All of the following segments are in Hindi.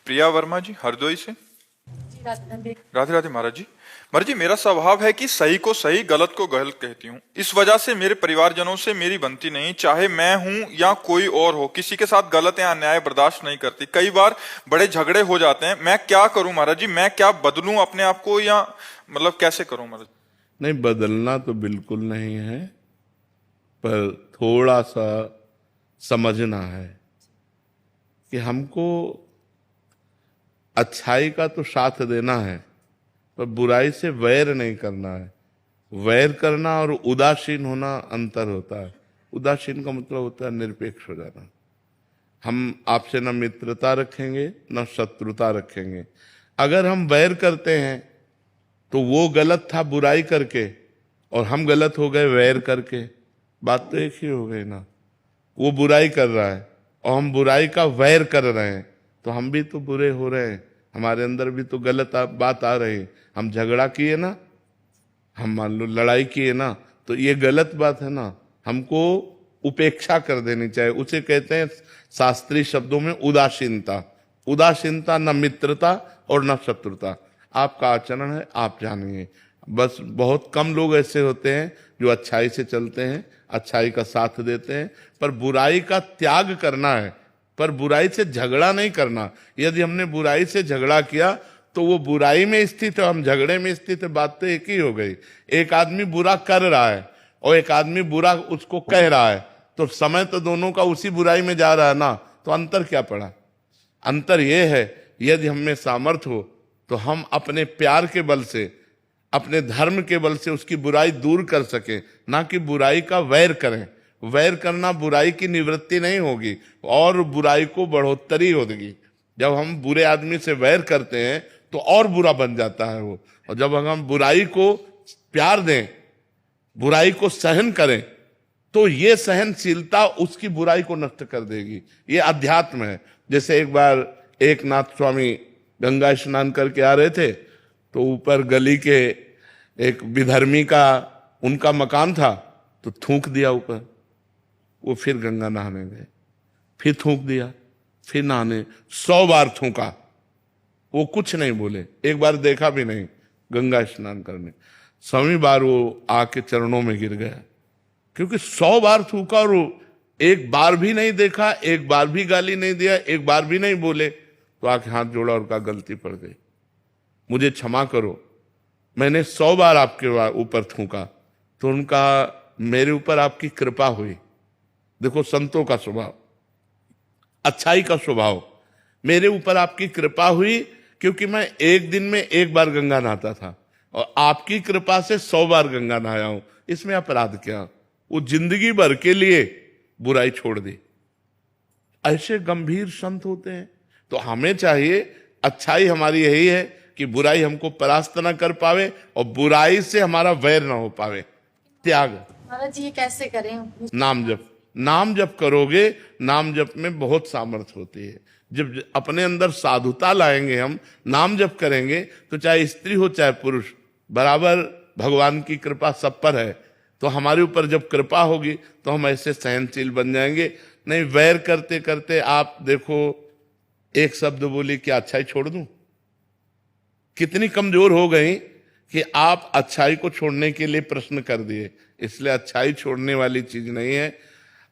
प्रिया वर्मा जी, हरदोई से। जी, राधे राधे राधे महाराज जी। महाराज जी, मेरा स्वभाव है कि सही को सही, गलत को गलत कहती हूँ। इस वजह से मेरे परिवारजनों से मेरी बनती नहीं, चाहे मैं हूँ या कोई और हो। किसी के साथ गलत या अन्याय बर्दाश्त नहीं करती। कई बार बड़े झगड़े हो जाते हैं। मैं क्या करूं महाराज जी? मैं क्या बदलूं अपने आप को, या मतलब कैसे करूं महाराज? नहीं, बदलना तो बिल्कुल नहीं है, पर थोड़ा सा समझना है कि हमको अच्छाई का तो साथ देना है, पर बुराई से वैर नहीं करना है। वैर करना और उदासीन होना अंतर होता है। उदासीन का मतलब होता है निरपेक्ष हो जाना। हम आपसे न मित्रता रखेंगे न शत्रुता रखेंगे। अगर हम वैर करते हैं तो वो गलत था बुराई करके, और हम गलत हो गए वैर करके। बात तो एक ही हो गई ना। वो बुराई कर रहा है और हम बुराई का वैर कर रहे हैं, तो हम भी तो बुरे हो रहे हैं। हमारे अंदर भी तो गलत बात आ रही है। हम झगड़ा किए ना, हम मान लो लड़ाई किए ना, तो ये गलत बात है ना। हमको उपेक्षा कर देनी चाहिए। उसे कहते हैं शास्त्रीय शब्दों में उदासीनता। उदासीनता न मित्रता और न शत्रुता। आपका आचरण है, आप जानिए। बस बहुत कम लोग ऐसे होते हैं जो अच्छाई से चलते हैं, अच्छाई का साथ देते हैं। पर बुराई का त्याग करना है, पर बुराई से झगड़ा नहीं करना। यदि हमने बुराई से झगड़ा किया तो वो बुराई में स्थित है, हम झगड़े में स्थित है। बात तो एक ही हो गई। एक आदमी बुरा कर रहा है और एक आदमी बुरा उसको कह रहा है, तो समय तो दोनों का उसी बुराई में जा रहा है ना। तो अंतर क्या पड़ा? अंतर ये है, यदि हम में सामर्थ्य हो तो हम अपने प्यार के बल से, अपने धर्म के बल से उसकी बुराई दूर कर सके, ना कि बुराई का वैर करें। वैर करना बुराई की निवृत्ति नहीं होगी और बुराई को बढ़ोतरी होगी। जब हम बुरे आदमी से वैर करते हैं तो और बुरा बन जाता है वो। और जब हम बुराई को प्यार दें, बुराई को सहन करें, तो ये सहनशीलता उसकी बुराई को नष्ट कर देगी। ये अध्यात्म है। जैसे एक बार एक नाथ स्वामी गंगा स्नान करके आ रहे थे, तो ऊपर गली के एक विधर्मी का उनका मकान था, तो थूक दिया ऊपर। वो फिर गंगा नहाने गए, फिर थूक दिया, फिर नहाने 100 बार थूका। वो कुछ नहीं बोले, एक बार देखा भी नहीं गंगा स्नान करने। 100वीं बार वो आके चरणों में गिर गया, क्योंकि 100 बार थूका और एक बार भी नहीं देखा, एक बार भी गाली नहीं दिया, एक बार भी नहीं बोले। तो आके हाथ जोड़ा और कहा गलती पड़ गई, मुझे क्षमा करो, मैंने 100 बार आपके ऊपर थूका। तो उनका मेरे ऊपर आपकी कृपा हुई। देखो संतों का स्वभाव, अच्छाई का स्वभाव। मेरे ऊपर आपकी कृपा हुई क्योंकि मैं एक दिन में एक बार गंगा नहाता था और आपकी कृपा से 100 बार गंगा नहाया हूं। इसमें अपराध क्या? वो जिंदगी भर के लिए बुराई छोड़ दी। ऐसे गंभीर संत होते हैं। तो हमें चाहिए, अच्छाई हमारी यही है कि बुराई हमको परास्त ना कर पावे और बुराई से हमारा वैर ना हो पावे। त्याग। महाराज जी, ये कैसे करें? नाम जप। नाम जप करोगे, नाम जप में बहुत सामर्थ्य होती है। जब अपने अंदर साधुता लाएंगे, हम नाम जप करेंगे, तो चाहे स्त्री हो चाहे पुरुष, बराबर भगवान की कृपा सब पर है। तो हमारे ऊपर जब कृपा होगी तो हम ऐसे सहनशील बन जाएंगे। नहीं, वैर करते करते आप देखो, एक शब्द बोली कि अच्छाई छोड़ दूं, कितनी कमजोर हो गई कि आप अच्छाई को छोड़ने के लिए प्रश्न कर दिए। इसलिए अच्छाई छोड़ने वाली चीज नहीं है।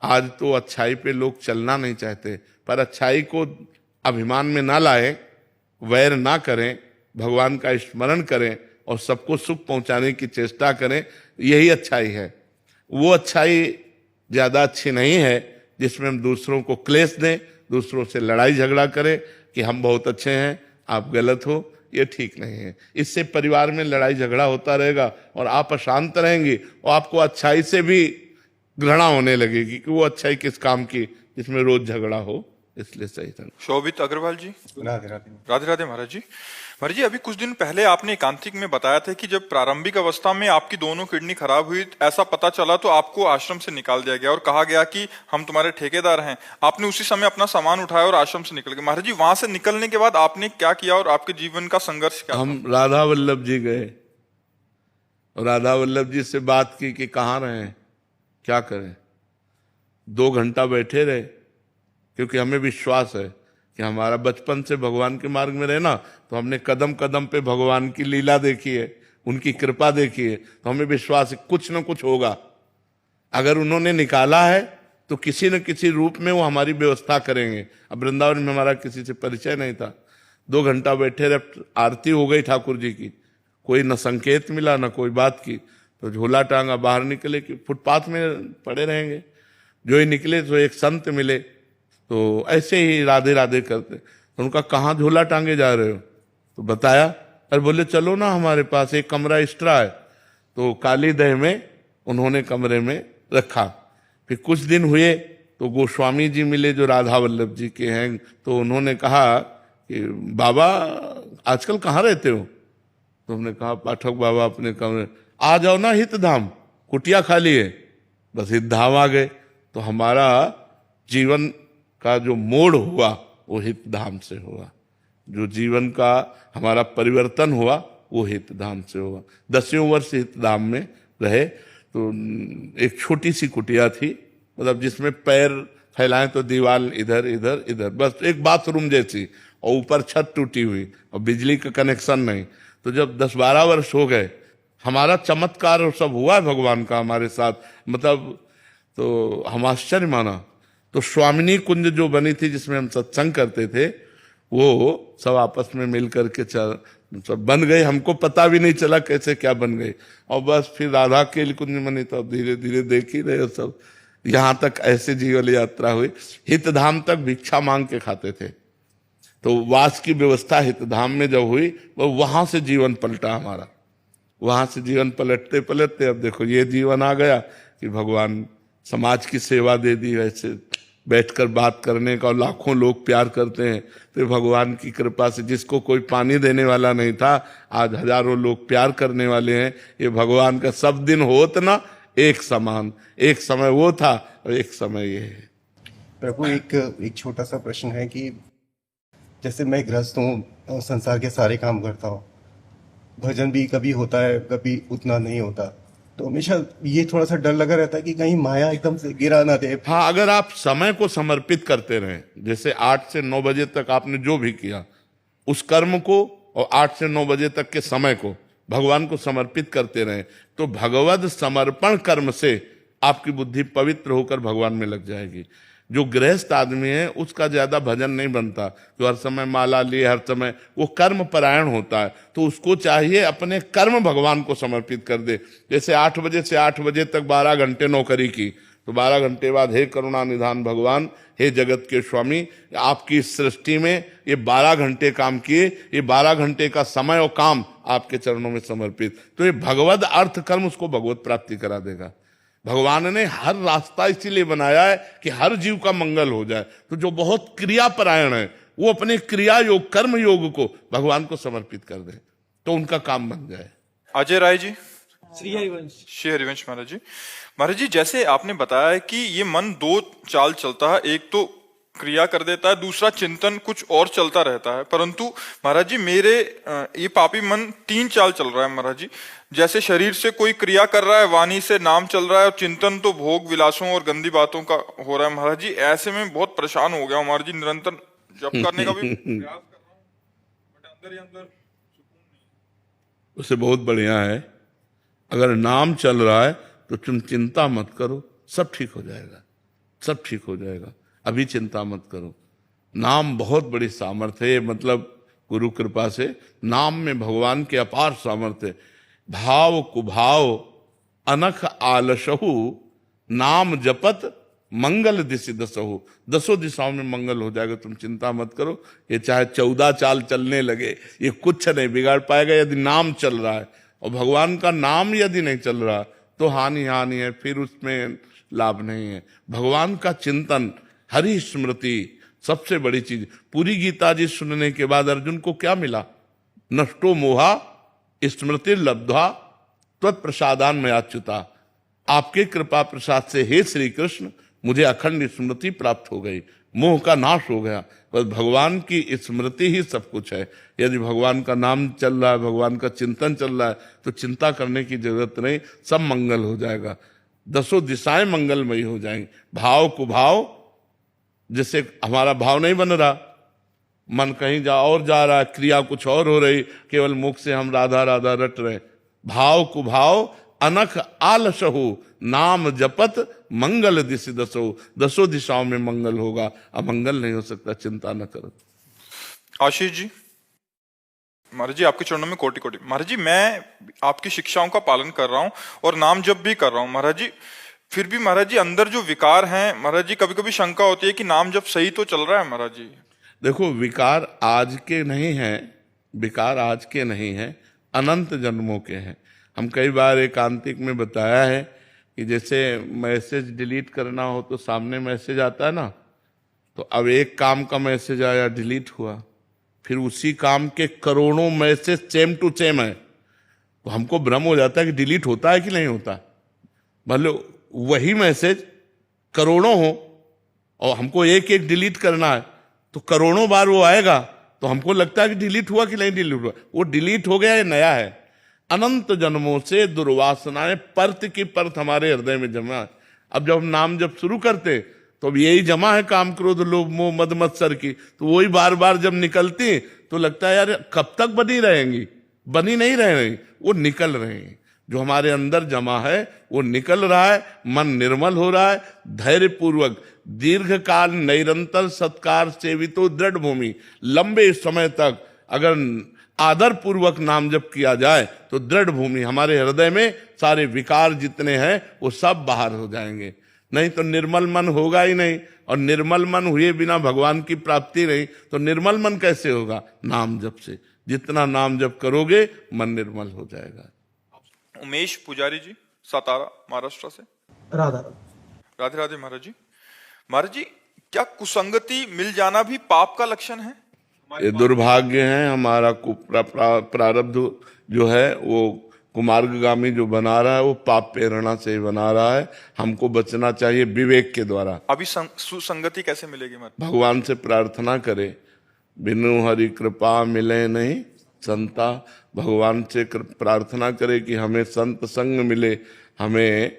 आज तो अच्छाई पे लोग चलना नहीं चाहते, पर अच्छाई को अभिमान में ना लाएं, वैर ना करें, भगवान का स्मरण करें और सबको सुख पहुंचाने की चेष्टा करें। यही अच्छाई है। वो अच्छाई ज्यादा अच्छी नहीं है जिसमें हम दूसरों को क्लेश दें, दूसरों से लड़ाई झगड़ा करें कि हम बहुत अच्छे हैं, आप गलत हो। ये ठीक नहीं है। इससे परिवार में लड़ाई झगड़ा होता रहेगा और आप अशांत रहेंगी और आपको अच्छाई से भी घृणा होने लगेगी कि वो अच्छाई किस काम की जिसमें रोज झगड़ा हो। इसलिए सही था। शोभित अग्रवाल जी। राधे राधे। राधे राधे महाराज जी। महाराज जी, अभी कुछ दिन पहले आपने एकांतिक में बताया था कि जब प्रारंभिक अवस्था में आपकी दोनों किडनी खराब हुई, ऐसा पता चला तो आपको आश्रम से निकाल दिया गया और कहा गया कि हम तुम्हारे ठेकेदार हैं। आपने उसी समय अपना सामान उठाया और आश्रम से निकल गए। महाराज जी, वहां से निकलने के बाद आपने क्या किया और आपके जीवन का संघर्ष क्या? हम राधा वल्लभ जी गए और राधा वल्लभ जी से बात की कि कहाँ रहे, क्या करें। 2 घंटा बैठे रहे, क्योंकि हमें विश्वास है कि हमारा बचपन से भगवान के मार्ग में रहना, तो हमने कदम कदम पे भगवान की लीला देखी है, उनकी कृपा देखी है, तो हमें विश्वास है कुछ न कुछ होगा। अगर उन्होंने निकाला है तो किसी न किसी रूप में वो हमारी व्यवस्था करेंगे। अब वृंदावन में हमारा किसी से परिचय नहीं था, 2 घंटा बैठे रहे, आरती हो गई ठाकुर जी की, कोई न संकेत मिला न कोई बात की, तो झोला टांगा बाहर निकले कि फुटपाथ में पड़े रहेंगे। जो ही निकले तो एक संत मिले, तो ऐसे ही राधे राधे करते। तो उनका कहाँ झोला टांगे जा रहे हो, तो बताया। अरे बोले चलो ना हमारे पास एक कमरा एक्स्ट्रा है। तो काली दह में उन्होंने कमरे में रखा। फिर कुछ दिन हुए तो गोस्वामी जी मिले जो राधा वल्लभ जी के हैं, तो उन्होंने कहा कि बाबा आजकल कहाँ रहते हो। तो हमने कहा पाठक बाबा अपने कमरे, आ जाओ ना हितधाम, कुटिया खाली है। बस हितधाम आ गए। तो हमारा जीवन का जो मोड़ हुआ वो हितधाम से हुआ, जो जीवन का हमारा परिवर्तन हुआ वो हितधाम से हुआ। 10वें वर्ष हितधाम में रहे, तो एक छोटी सी कुटिया थी, मतलब जिसमें पैर फैलाएं तो दीवार इधर इधर इधर, बस एक बाथरूम जैसी, और ऊपर छत टूटी हुई और बिजली का कनेक्शन नहीं। तो जब 10-12 वर्ष हो गए, हमारा चमत्कार और सब हुआ है भगवान का हमारे साथ, मतलब तो हम आश्चर्य माना। तो स्वामिनी कुंज जो बनी थी जिसमें हम सत्संग करते थे, वो सब आपस में मिल करके सब बन गई, हमको पता भी नहीं चला कैसे क्या बन गई। और बस फिर राधा के कुंज बनी, तो अब धीरे धीरे देख ही रहे सब, यहाँ तक ऐसे जीवन यात्रा हुई। हितधाम तक भिक्षा मांग के खाते थे, तो वास की व्यवस्था हितधाम में जब हुई, वो वहां से जीवन पलटा हमारा। वहां से जीवन पलटते पलटते अब देखो ये जीवन आ गया कि भगवान समाज की सेवा दे दी, वैसे बैठकर बात करने का, और लाखों लोग प्यार करते हैं। तो भगवान की कृपा से जिसको कोई पानी देने वाला नहीं था, आज हजारों लोग प्यार करने वाले हैं। ये भगवान का सब दिन होत ना एक समान, एक समय वो था और एक समय ये है। प्रभु एक छोटा सा प्रश्न है कि जैसे मैं गृहस्थ हूँ, संसार के सारे काम करता हूँ, भजन भी कभी होता है कभी उतना नहीं होता, तो हमेशा ये थोड़ा सा डर लगा रहता है कि कहीं माया एकदम से गिरा ना दे। हाँ, अगर आप समय को समर्पित करते रहे, जैसे 8 से 9 बजे तक आपने जो भी किया उस कर्म को, और 8 से 9 बजे तक के समय को भगवान को समर्पित करते रहे, तो भगवद समर्पण कर्म से आपकी बुद्धि पवित्र होकर भगवान में लग जाएगी। जो गृहस्थ आदमी है उसका ज्यादा भजन नहीं बनता, जो हर समय माला लिए, हर समय वो कर्म परायण होता है, तो उसको चाहिए अपने कर्म भगवान को समर्पित कर दे। जैसे 8 बजे से 8 बजे तक 12 घंटे नौकरी की, तो 12 घंटे बाद हे करुणा निधान भगवान, हे जगत के स्वामी, आपकी इस सृष्टि में ये 12 घंटे काम किए, ये 12 घंटे का समय और काम आपके चरणों में समर्पित, तो ये भगवद अर्थ कर्म उसको भगवत प्राप्ति करा देगा। भगवान ने हर रास्ता इसीलिए बनाया है कि हर जीव का मंगल हो जाए। तो जो बहुत क्रियापरायण है वो अपने क्रिया योग, कर्म योग को भगवान को समर्पित कर दे, तो उनका काम बन जाए। अजय राय जी। श्री हरिवंश। श्री हरिवंश महाराज जी। महाराज जी, जैसे आपने बताया कि ये मन 2 चाल चलता है, एक तो क्रिया कर देता है, दूसरा चिंतन कुछ और चलता रहता है, परंतु महाराज जी मेरे ये पापी मन 3 चाल चल रहा है महाराज जी। जैसे शरीर से कोई क्रिया कर रहा है, वाणी से नाम चल रहा है, और चिंतन तो भोग विलासों और गंदी बातों का हो रहा है महाराज जी। ऐसे में बहुत परेशान हो गया हूं महाराज जी, निरंतर जप करने का भी प्रयास कर रहा हूँ, बट अंदर ही अंदर सुकून नहीं। उसे बहुत बढ़िया है, अगर नाम चल रहा है तो तुम चिंता मत करो, सब ठीक हो जाएगा, सब ठीक हो जाएगा। अभी चिंता मत करो। नाम बहुत बड़ी सामर्थ्य है, मतलब गुरु कृपा से नाम में भगवान के अपार सामर्थ्य है। भाव कुभाव अनख आलसहु, नाम जपत मंगल दिशि दसहु, 10 दिशाओं में मंगल हो जाएगा, तुम चिंता मत करो। ये चाहे 14 चाल चलने लगे, ये कुछ नहीं बिगाड़ पाएगा यदि नाम चल रहा है। और भगवान का नाम यदि नहीं चल रहा तो हानि हानि है, फिर उसमें लाभ नहीं है। भगवान का चिंतन, हरि स्मृति सबसे बड़ी चीज। पूरी गीता जी सुनने के बाद अर्जुन को क्या मिला? नष्टो मोहा स्मृति लब्ध्वा त्वत्प्रसादान मयाच्युता, आपके कृपा प्रसाद से हे श्री कृष्ण मुझे अखंड स्मृति प्राप्त हो गई, मोह का नाश हो गया। बस भगवान की स्मृति ही सब कुछ है। यदि भगवान का नाम चल रहा है, भगवान का चिंतन चल रहा है, तो चिंता करने की जरूरत नहीं, सब मंगल हो जाएगा, 10 दिशाएं मंगलमयी हो जाएंगी। भाव कुभाव, जैसे हमारा भाव नहीं बन रहा, मन कहीं और जा रहा है, क्रिया कुछ और हो रही, केवल मुख से हम राधा राधा रट रहे। भाव कुभाव अनख आलसहु, नाम जपत मंगल दिशि दसो। दसों दिशाओं में मंगल होगा, अमंगल नहीं हो सकता, चिंता न करो। आशीष जी, महाराज जी आपके चरणों में कोटि कोटि। महाराज जी मैं आपकी शिक्षाओं का पालन कर रहा हूं और नाम जप भी कर रहा हूं महाराज जी, फिर भी महाराज जी अंदर जो विकार हैं महाराज जी, कभी कभी शंका होती है कि नाम जप सही तो चल रहा है महाराज जी। देखो, विकार आज के नहीं हैं, विकार आज के नहीं हैं, अनंत जन्मों के हैं। हम कई बार एकांतिक में बताया है कि जैसे मैसेज डिलीट करना हो तो सामने मैसेज आता है ना, तो अब एक काम का मैसेज आया, डिलीट हुआ, फिर उसी काम के करोड़ों मैसेज सेम टू सेम है, तो हमको भ्रम हो जाता है कि डिलीट होता है कि नहीं होता। भले वही मैसेज करोड़ों हो और हमको एक एक डिलीट करना है, तो करोड़ों बार वो आएगा, तो हमको लगता है कि डिलीट हुआ कि नहीं डिलीट हुआ। वो डिलीट हो गया, ये नया है। अनंत जन्मों से दुर्वासनाएं परत की परत हमारे हृदय में जमा है। अब जब हम नाम जब शुरू करते तो अब यही जमा है, काम क्रोध लोभ मोह मद मत्सर की, तो वही बार बार जब निकलती तो लगता है यार कब तक बनी रहेंगी, बनी नहीं रह रही, वो निकल रही हैं। जो हमारे अंदर जमा है वो निकल रहा है, मन निर्मल हो रहा है। धैर्य पूर्वक दीर्घ काल निरंतर सत्कार सेवितो दृढ़ भूमि, लंबे समय तक अगर आदर पूर्वक नाम जप किया जाए तो दृढ़ भूमि, हमारे हृदय में सारे विकार जितने हैं वो सब बाहर हो जाएंगे। नहीं तो निर्मल मन होगा ही नहीं, और निर्मल मन हुए बिना भगवान की प्राप्ति नहीं। तो निर्मल मन कैसे होगा? नाम जप से। जितना नाम जप करोगे मन निर्मल हो जाएगा। उमेश पुजारी जी, सातारा महाराष्ट्र से। राधा राधे राधे महाराज जी। महाराज जी, क्या कुसंगति मिल जाना भी पाप का लक्षण है? ये दुर्भाग्य है, हमारा प्रारब्ध जो है वो कुमार्गगामी जो बना रहा है वो पाप प्रेरणा से ही बना रहा है। हमको बचना चाहिए विवेक के द्वारा। अभी सुसंगति कैसे मिलेगी महाराज? भगवान से प्रार्थना करे, बिनु हरि कृपा मिले नहीं संता। भगवान से प्रार्थना करे कि हमें संत संग मिले, हमें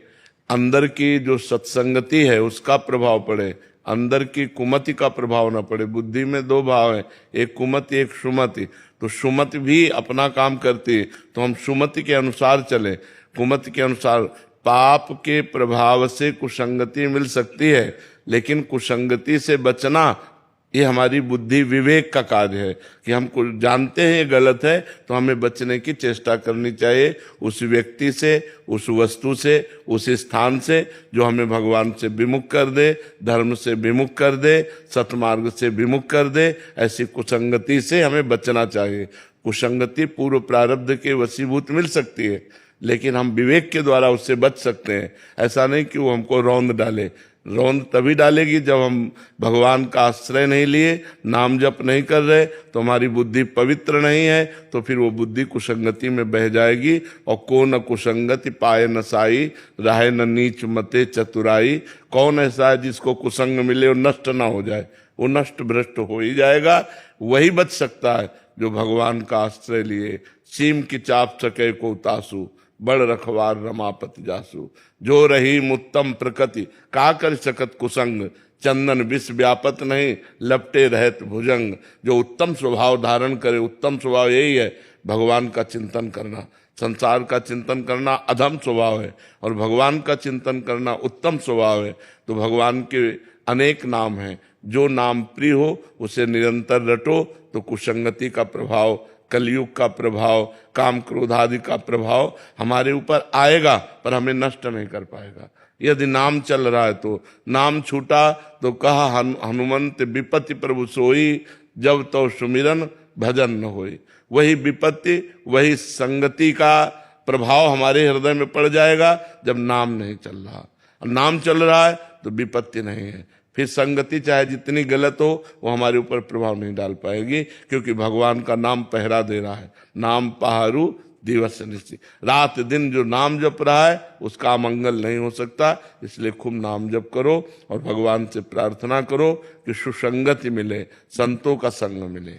अंदर की जो सत्संगति है उसका प्रभाव पड़े, अंदर की कुमति का प्रभाव न पड़े। बुद्धि में दो भाव है, एक कुमति एक सुमति। तो सुमति भी अपना काम करती है, तो हम सुमति के अनुसार चले, कुमति के अनुसार। पाप के प्रभाव से कुसंगति मिल सकती है, लेकिन कुसंगति से बचना ये हमारी बुद्धि विवेक का कार्य है कि हम जानते हैं ये गलत है, तो हमें बचने की चेष्टा करनी चाहिए उस व्यक्ति से, उस वस्तु से, उस स्थान से जो हमें भगवान से विमुख कर दे, धर्म से विमुख कर दे, सतमार्ग से विमुख कर दे। ऐसी कुसंगति से हमें बचना चाहिए। कुसंगति पूर्व प्रारब्ध के वशीभूत मिल सकती है, लेकिन हम विवेक के द्वारा उससे बच सकते हैं। ऐसा नहीं कि वो हमको रौंद डाले। रौंद तभी डालेगी जब हम भगवान का आश्रय नहीं लिए, नाम जप नहीं कर रहे, तो हमारी बुद्धि पवित्र नहीं है, तो फिर वो बुद्धि कुसंगति में बह जाएगी। और को न कुसंगति पाए न साई, राहे न नीच मते चतुराई। कौन ऐसा है जिसको कुसंग मिले और नष्ट ना हो जाए? वो नष्ट भ्रष्ट हो ही जाएगा। वही बच सकता है जो भगवान का आश्रय लिए। सीम की चाप सके को उतासु, बड़ रखवार रमापति जासु। जो रही मुत्तम प्रकृति, का कर सकत कुसंग। चंदन विष व्यापत नहीं, लपटे रहत भुजंग। जो उत्तम स्वभाव धारण करे, उत्तम स्वभाव यही है भगवान का चिंतन करना। संसार का चिंतन करना अधम स्वभाव है, और भगवान का चिंतन करना उत्तम स्वभाव है। तो भगवान के अनेक नाम हैं, जो नाम प्रिय हो उसे निरंतर रटो, तो कुसंगति का प्रभाव, कलयुग का प्रभाव, काम क्रोध आदि का प्रभाव हमारे ऊपर आएगा, पर हमें नष्ट नहीं कर पाएगा। यदि नाम चल रहा है तो नाम छूटा तो कहा हनुमंत विपत्ति प्रभु सोई, जब तो सुमिरन भजन न होई। वही विपत्ति, वही संगति का प्रभाव हमारे हृदय में पड़ जाएगा जब नाम नहीं चल रहा। नाम चल रहा है तो विपत्ति नहीं है, फिर संगति चाहे जितनी गलत हो वो हमारे ऊपर प्रभाव नहीं डाल पाएगी, क्योंकि भगवान का नाम पहरा दे रहा है। नाम पहारू दिवस निश्चित, रात दिन जो नाम जप रहा है उसका अमंगल नहीं हो सकता। इसलिए खूब नाम जप करो और भगवान से प्रार्थना करो कि सुसंगति मिले, संतों का संग मिले।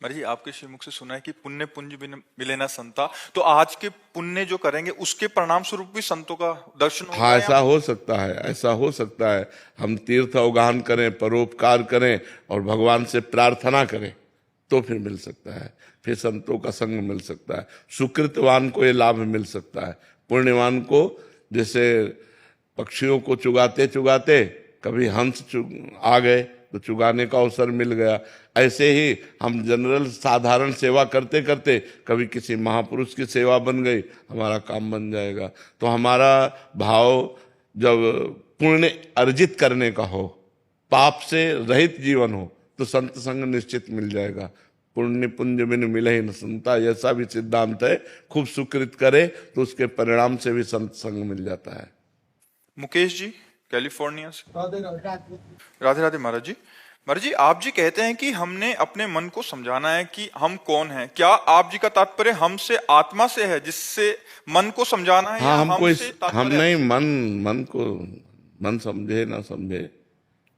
महाराज जी, आपके श्रीमुख से सुना है कि पुण्य पुंज बिन मिले ना संता, तो आज के पुण्य जो करेंगे उसके परिणाम स्वरूप भी संतों का दर्शन होगा हाँ, या- ऐसा हो सकता है, ऐसा हो सकता है। हम तीर्थ अवगाहन करें, परोपकार करें और भगवान से प्रार्थना करें तो फिर मिल सकता है, फिर संतों का संग मिल सकता है। सुकृतवान को ये लाभ मिल सकता है। पुण्यवान को जैसे पक्षियों को चुगाते चुगाते कभी हंस आ गए तो चुगाने का अवसर मिल गया, ऐसे ही हम जनरल साधारण सेवा करते करते कभी किसी महापुरुष की सेवा बन गई, हमारा काम बन जाएगा। तो हमारा भाव जब पुण्य अर्जित करने का हो, पाप से रहित जीवन हो, तो संत संग निश्चित मिल जाएगा। पुण्य पुंज बिन मिले ही न संता, ऐसा भी सिद्धांत है। खूब सुकृत करे तो उसके परिणाम से भी संत संग मिल जाता है। मुकेश जी कैलिफोर्निया से। राधे राधे राधे महाराज जी। महाराज जी, आप जी कहते हैं कि हमने अपने मन को समझाना है कि हम कौन हैं। क्या आप जी का तात्पर्य हमसे आत्मा से है जिससे मन को समझाना है? हाँ, या हमको हमसे तात्पर्य हम नहीं, मन को मन समझे ना समझे,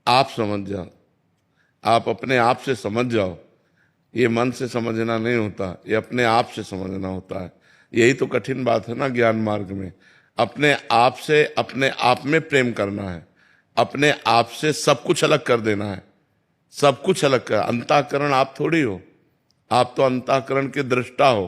आप समझ जाओ, आप अपने आप से समझ जाओ। ये मन से समझना नहीं होता, ये अपने आप से समझना होता है। यही तो कठिन बात है ना ज्ञान मार्ग में। अपने आप से, अपने आप में प्रेम करना है, अपने आप से सब कुछ अलग कर देना है, सब कुछ अलग कर। अंतःकरण आप थोड़ी हो, आप तो अंतःकरण के दृष्टा हो।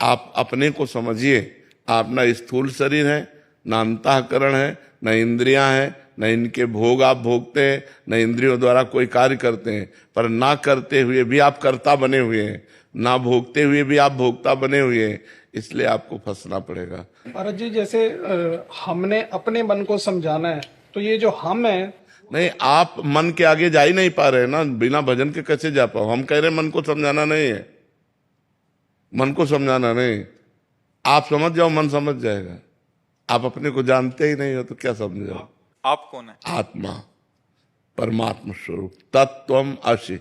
आप अपने को समझिए। आप ना स्थूल शरीर है, ना अंतःकरण है, ना इंद्रियां हैं, न इनके भोग आप भोगते हैं, न इंद्रियों द्वारा कोई कार्य करते हैं। पर ना करते हुए भी आप कर्ता बने हुए हैं, ना भोगते हुए भी आप भोक्ता बने हुए हैं। इसलिए आपको फंसना पड़ेगा। महाराज जी, जैसे हमने अपने मन को समझाना है, तो ये जो हम है, नहीं, आप मन के आगे जा ही नहीं पा रहे ना, बिना भजन के कैसे जा पाओ। हम कह रहे मन को समझाना नहीं है, मन को समझाना नहीं। आप समझ जाओ, मन समझ जाएगा। आप अपने को जानते ही नहीं हो तो क्या समझो। आप कौन है? आत्मा, परमात्मा स्वरूप, तत्त्वम असि।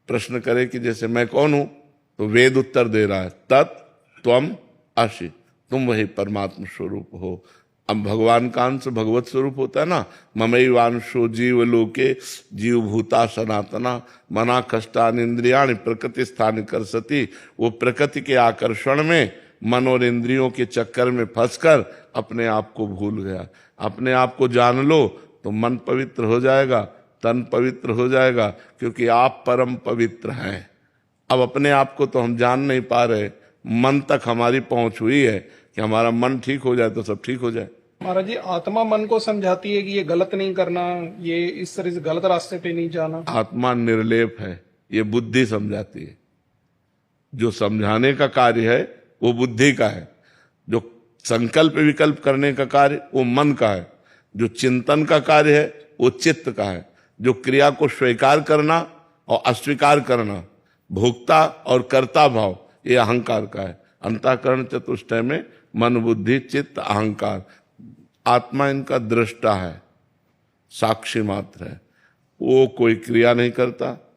प्रश्न करे कि जैसे मैं कौन हूं, तो वेद उत्तर दे रहा है, तत्त्वम असि, तुम वही परमात्मा स्वरूप हो। अब भगवान का अंश भगवत स्वरूप होता है ना। ममैवांशो जीव लोके जीव भूता सनातना मना कष्टान इंद्रियाण प्रकृति स्थान कर सती। वो प्रकृति के आकर्षण में, मन और इंद्रियों के चक्कर में फंसकर अपने आप को भूल गया। अपने आप को जान लो तो मन पवित्र हो जाएगा, तन पवित्र हो जाएगा, क्योंकि आप परम पवित्र हैं। अब अपने आप को तो हम जान नहीं पा रहे, मन तक हमारी पहुंच हुई है कि हमारा मन ठीक हो जाए तो सब ठीक हो जाए। महाराज जी, आत्मा मन को समझाती है कि ये गलत नहीं करना, ये इस तरह से गलत रास्ते पे नहीं जाना। आत्मा निर्लेप है, ये बुद्धि समझाती है। जो समझाने का कार्य है वो बुद्धि का है, जो संकल्प विकल्प करने का कार्य वो मन का है, जो चिंतन का कार्य है वो चित्त का है, जो क्रिया को स्वीकार करना और अस्वीकार करना, भोक्ता और कर्ता भाव, ये अहंकार का है। अंतःकरण चतुष्टय में मन बुद्धि चित्त अहंकार। आत्मा इनका दृष्टा है, साक्षी मात्र है। वो कोई क्रिया नहीं करता,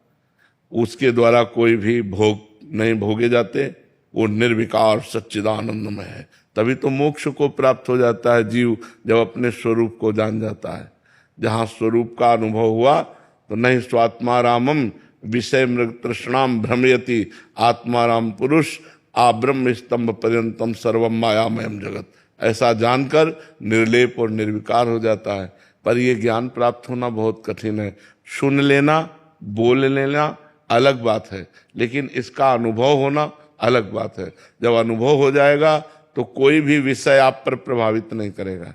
उसके द्वारा कोई भी भोग नहीं भोगे जाते। वो निर्विकार सच्चिदानंदमय है। तभी तो मोक्ष को प्राप्त हो जाता है जीव, जब अपने स्वरूप को जान जाता है। जहां स्वरूप का अनुभव हुआ तो नहीं स्वात्मारामम विषय मृग तृष्णाम भ्रमयति आत्माराम पुरुष आ ब्रह्म स्तंभ पर्यंतम सर्वम मायामयम जगत। ऐसा जानकर निर्लेप और निर्विकार हो जाता है। पर यह ज्ञान प्राप्त होना बहुत कठिन है। सुन लेना, बोल लेना अलग बात है, लेकिन इसका अनुभव होना अलग बात है। जब अनुभव हो जाएगा तो कोई भी विषय आप पर प्रभावित नहीं करेगा।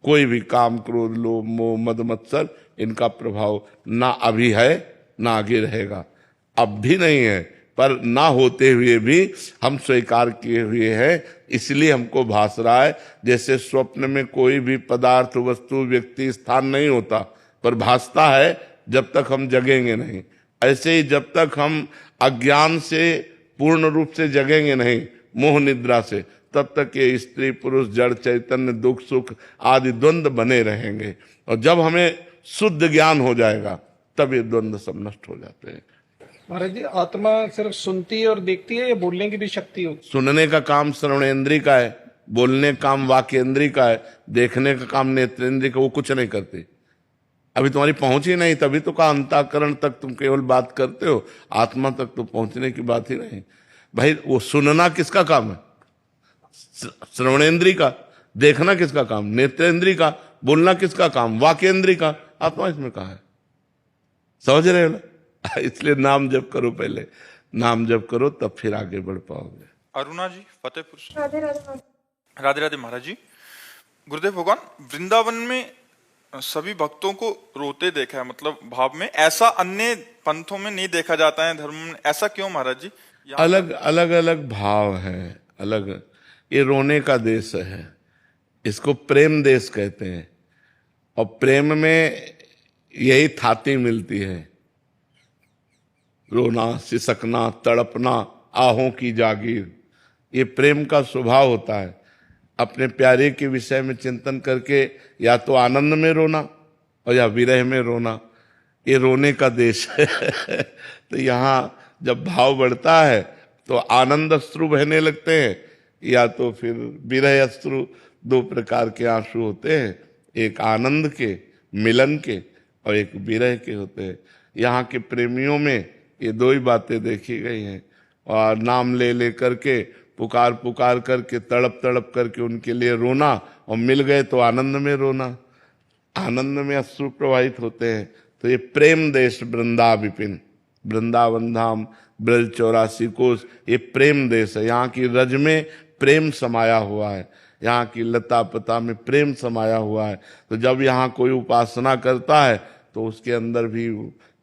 कोई भी काम, क्रोध, लोभ, मोह, मद, मत्सर, इनका प्रभाव ना अभी है ना आगे रहेगा। अब भी नहीं है, पर ना होते हुए भी हम स्वीकार किए हुए हैं। इसलिए हमको भास रहा है जैसे स्वप्न में कोई भी पदार्थ, वस्तु, व्यक्ति, स्थान नहीं होता, पर भासता है जब तक हम जगेंगे नहीं। ऐसे ही जब तक हम अज्ञान से पूर्ण रूप से जगेंगे नहीं, मोह निद्रा से, तब तक ये स्त्री पुरुष जड़ चैतन्य दुख सुख आदि द्वंद्व बने रहेंगे। और जब हमें शुद्ध ज्ञान हो जाएगा तब ये द्वंद्व सब नष्ट हो जाते हैं। महाराज जी, आत्मा सिर्फ सुनती है और देखती है या बोलने की भी शक्ति होती सुनने का काम श्रवणेन्द्रिय का है, बोलने का काम वाक्येंद्रिय का है, देखने का काम नेत्रेंद्रिय का। वो कुछ नहीं करती, अभी तुम्हारी पहुंच ही नहीं, तभी तो कहा अंतःकरण तक तुम केवल बात करते हो, आत्मा तक तो पहुंचने की बात ही नहीं। भाई वो सुनना किसका काम है? श्रवणेंद्री का। देखना किसका काम? नेत्रेंद्री का। बोलना किसका काम? वाक्येंद्री का। आत्मा इसमें कहा है, समझ रहे हो ना? इसलिए नाम जप करो, पहले नाम जप करो, तब फिर आगे बढ़ पाओगे। अरुणा जी फतेहपुर से। राधे राधे। राधे राधे महाराज जी। गुरुदेव भगवान, वृंदावन में सभी भक्तों को रोते देखा है, मतलब भाव में, ऐसा अन्य पंथों में नहीं देखा जाता है, धर्म में ऐसा क्यों महाराज जी? अलग अलग अलग भाव है, अलग। ये रोने का देश है, इसको प्रेम देश कहते हैं, और प्रेम में यही थाती मिलती है, रोना, सिसकना, तड़पना, आहों की जागीर, ये प्रेम का स्वभाव होता है। अपने प्यारे के विषय में चिंतन करके या तो आनंद में रोना और या विरह में रोना, ये रोने का देश है। तो यहाँ जब भाव बढ़ता है तो आनंद अश्रु बहने लगते हैं, या तो फिर विरह अश्रु। दो प्रकार के आंसू होते हैं, एक आनंद के, मिलन के, और एक विरह के होते हैं। यहाँ के प्रेमियों में ये दो ही बातें देखी गई हैं। और नाम ले ले करके, पुकार पुकार करके, तड़प तड़प करके उनके लिए रोना, और मिल गए तो आनंद में रोना, आनंद में अश्रु प्रवाहित होते हैं। तो ये प्रेम देश वृंदा विपिन, वृंदावन धाम, ब्रज 84 कोस, ये प्रेम देश है। यहाँ की रज में प्रेम समाया हुआ है, यहाँ की लता पता में प्रेम समाया हुआ है। तो जब यहाँ कोई उपासना करता है तो उसके अंदर भी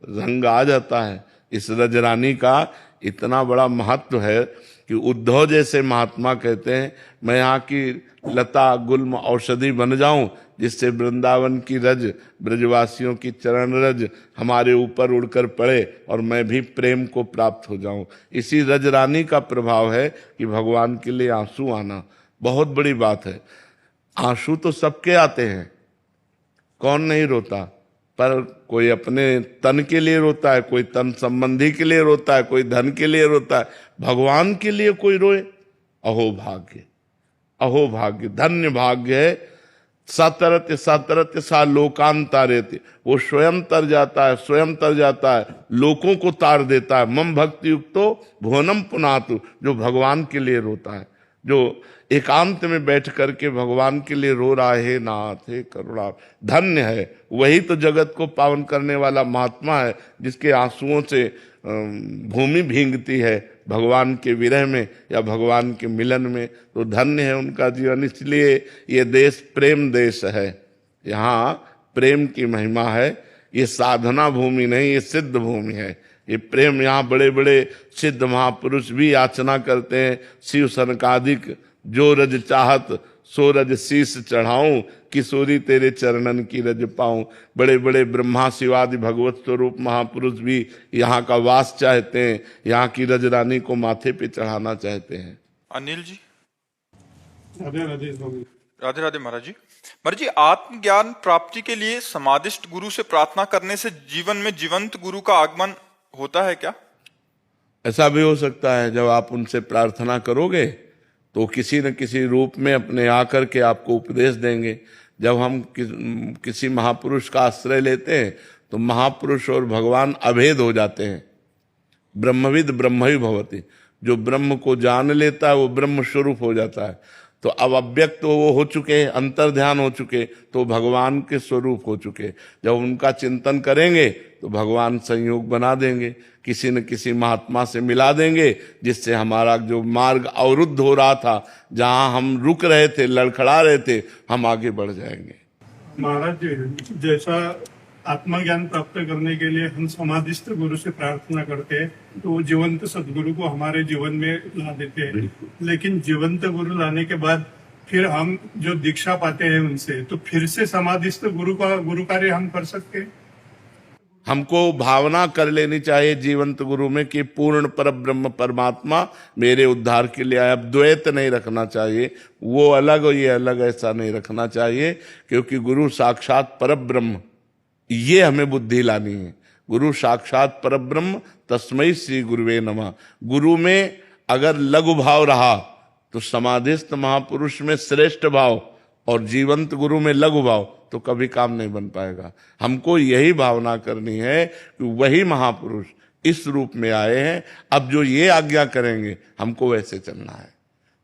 रंग आ जाता है। इस रजरानी का इतना बड़ा महत्व है कि उद्धव जैसे महात्मा कहते हैं, मैं यहाँ की लता गुल्म औषधि बन जाऊं, जिससे वृंदावन की रज, ब्रजवासियों की चरण रज हमारे ऊपर उड़कर पड़े और मैं भी प्रेम को प्राप्त हो जाऊं। इसी रजरानी का प्रभाव है कि भगवान के लिए आंसू आना बहुत बड़ी बात है। आंसू तो सबके आते हैं, कौन नहीं रोता, पर कोई अपने तन के लिए रोता है, कोई तन संबंधी के लिए रोता है, कोई धन के लिए रोता है। भगवान के लिए कोई रोए, अहो भाग्य, अहो भाग्य, धन्य भाग्य है। सतरत सतरत सा लोकांतारेति, वो स्वयं तर जाता है, स्वयं तर जाता है, लोगों को तार देता है। मम भक्ति युक्तो भुवनम पुनातु, जो भगवान के लिए रोता है, जो एकांत में बैठ करके भगवान के लिए रो रहा है, नाथ हे करुणा, धन्य है। वही तो जगत को पावन करने वाला महात्मा है, जिसके आंसुओं से भूमि भींगती है भगवान के विरह में या भगवान के मिलन में। तो धन्य है उनका जीवन। इसलिए ये देश प्रेम देश है, यहाँ प्रेम की महिमा है। ये साधना भूमि नहीं, ये सिद्ध भूमि है। ये प्रेम, यहाँ बड़े बड़े सिद्ध महापुरुष भी याचना करते हैं, शिव सनकादिक, जो रज चाहत सो रज शीस चढ़ाऊं, किशोरी तेरे चरणन की रज पाऊं। बड़े बड़े ब्रह्मा शिवादि भगवत स्वरूप महापुरुष भी यहाँ का वास चाहते हैं, यहाँ की रजरानी को माथे पे चढ़ाना चाहते हैं। अनिल जी। राधे राधे स्वामी। राधे राधे महाराज जी। महाराज जी, आत्मज्ञान प्राप्ति के लिए समादिष्ट गुरु से प्रार्थना करने से जीवन में जीवंत गुरु का आगमन होता है क्या? ऐसा भी हो सकता है, जब आप उनसे प्रार्थना करोगे तो किसी न किसी रूप में अपने आकर के आपको उपदेश देंगे। जब हम किसी महापुरुष का आश्रय लेते हैं तो महापुरुष और भगवान अभेद हो जाते हैं। ब्रह्मविद ब्रह्म ही भवति, जो ब्रह्म को जान लेता है वो ब्रह्म स्वरूप हो जाता है। तो अब अव्यक्त तो वो हो चुके, अंतर ध्यान हो चुके, तो भगवान के स्वरूप हो चुके। जब उनका चिंतन करेंगे तो भगवान संयोग बना देंगे, किसी न किसी महात्मा से मिला देंगे, जिससे हमारा जो मार्ग अवरुद्ध हो रहा था, जहां हम रुक रहे थे, लड़खड़ा रहे थे, हम आगे बढ़ जाएंगे। महाराज जी, जैसा आत्मज्ञान प्राप्त करने के लिए हम समाधिस्थ गुरु से प्रार्थना करते हैं, तो वो जीवंत सदगुरु को हमारे जीवन में ला देते हैं। लेकिन जीवंत गुरु लाने के बाद फिर हम जो दीक्षा पाते हैं उनसे, तो फिर से समाधिस्थ गुरु कार्य हम कर सकते हैं। हमको भावना कर लेनी चाहिए जीवंत गुरु में कि पूर्ण पर ब्रह्म परमात्मा मेरे उद्धार के लिए आया। अब द्वैत नहीं रखना चाहिए, वो अलग और ये अलग, ऐसा नहीं रखना चाहिए, क्योंकि गुरु साक्षात पर ब्रह्म, ये हमें बुद्धि लानी है। गुरु साक्षात पर ब्रह्म, तस्मै श्री गुरुवे नमः। गुरु में अगर लघु भाव रहा तो समाधिस्थ महापुरुष में श्रेष्ठ भाव और जीवंत गुरु में लघु भाव, तो कभी काम नहीं बन पाएगा। हमको यही भावना करनी है कि वही महापुरुष इस रूप में आए हैं, अब जो ये आज्ञा करेंगे हमको वैसे चलना है।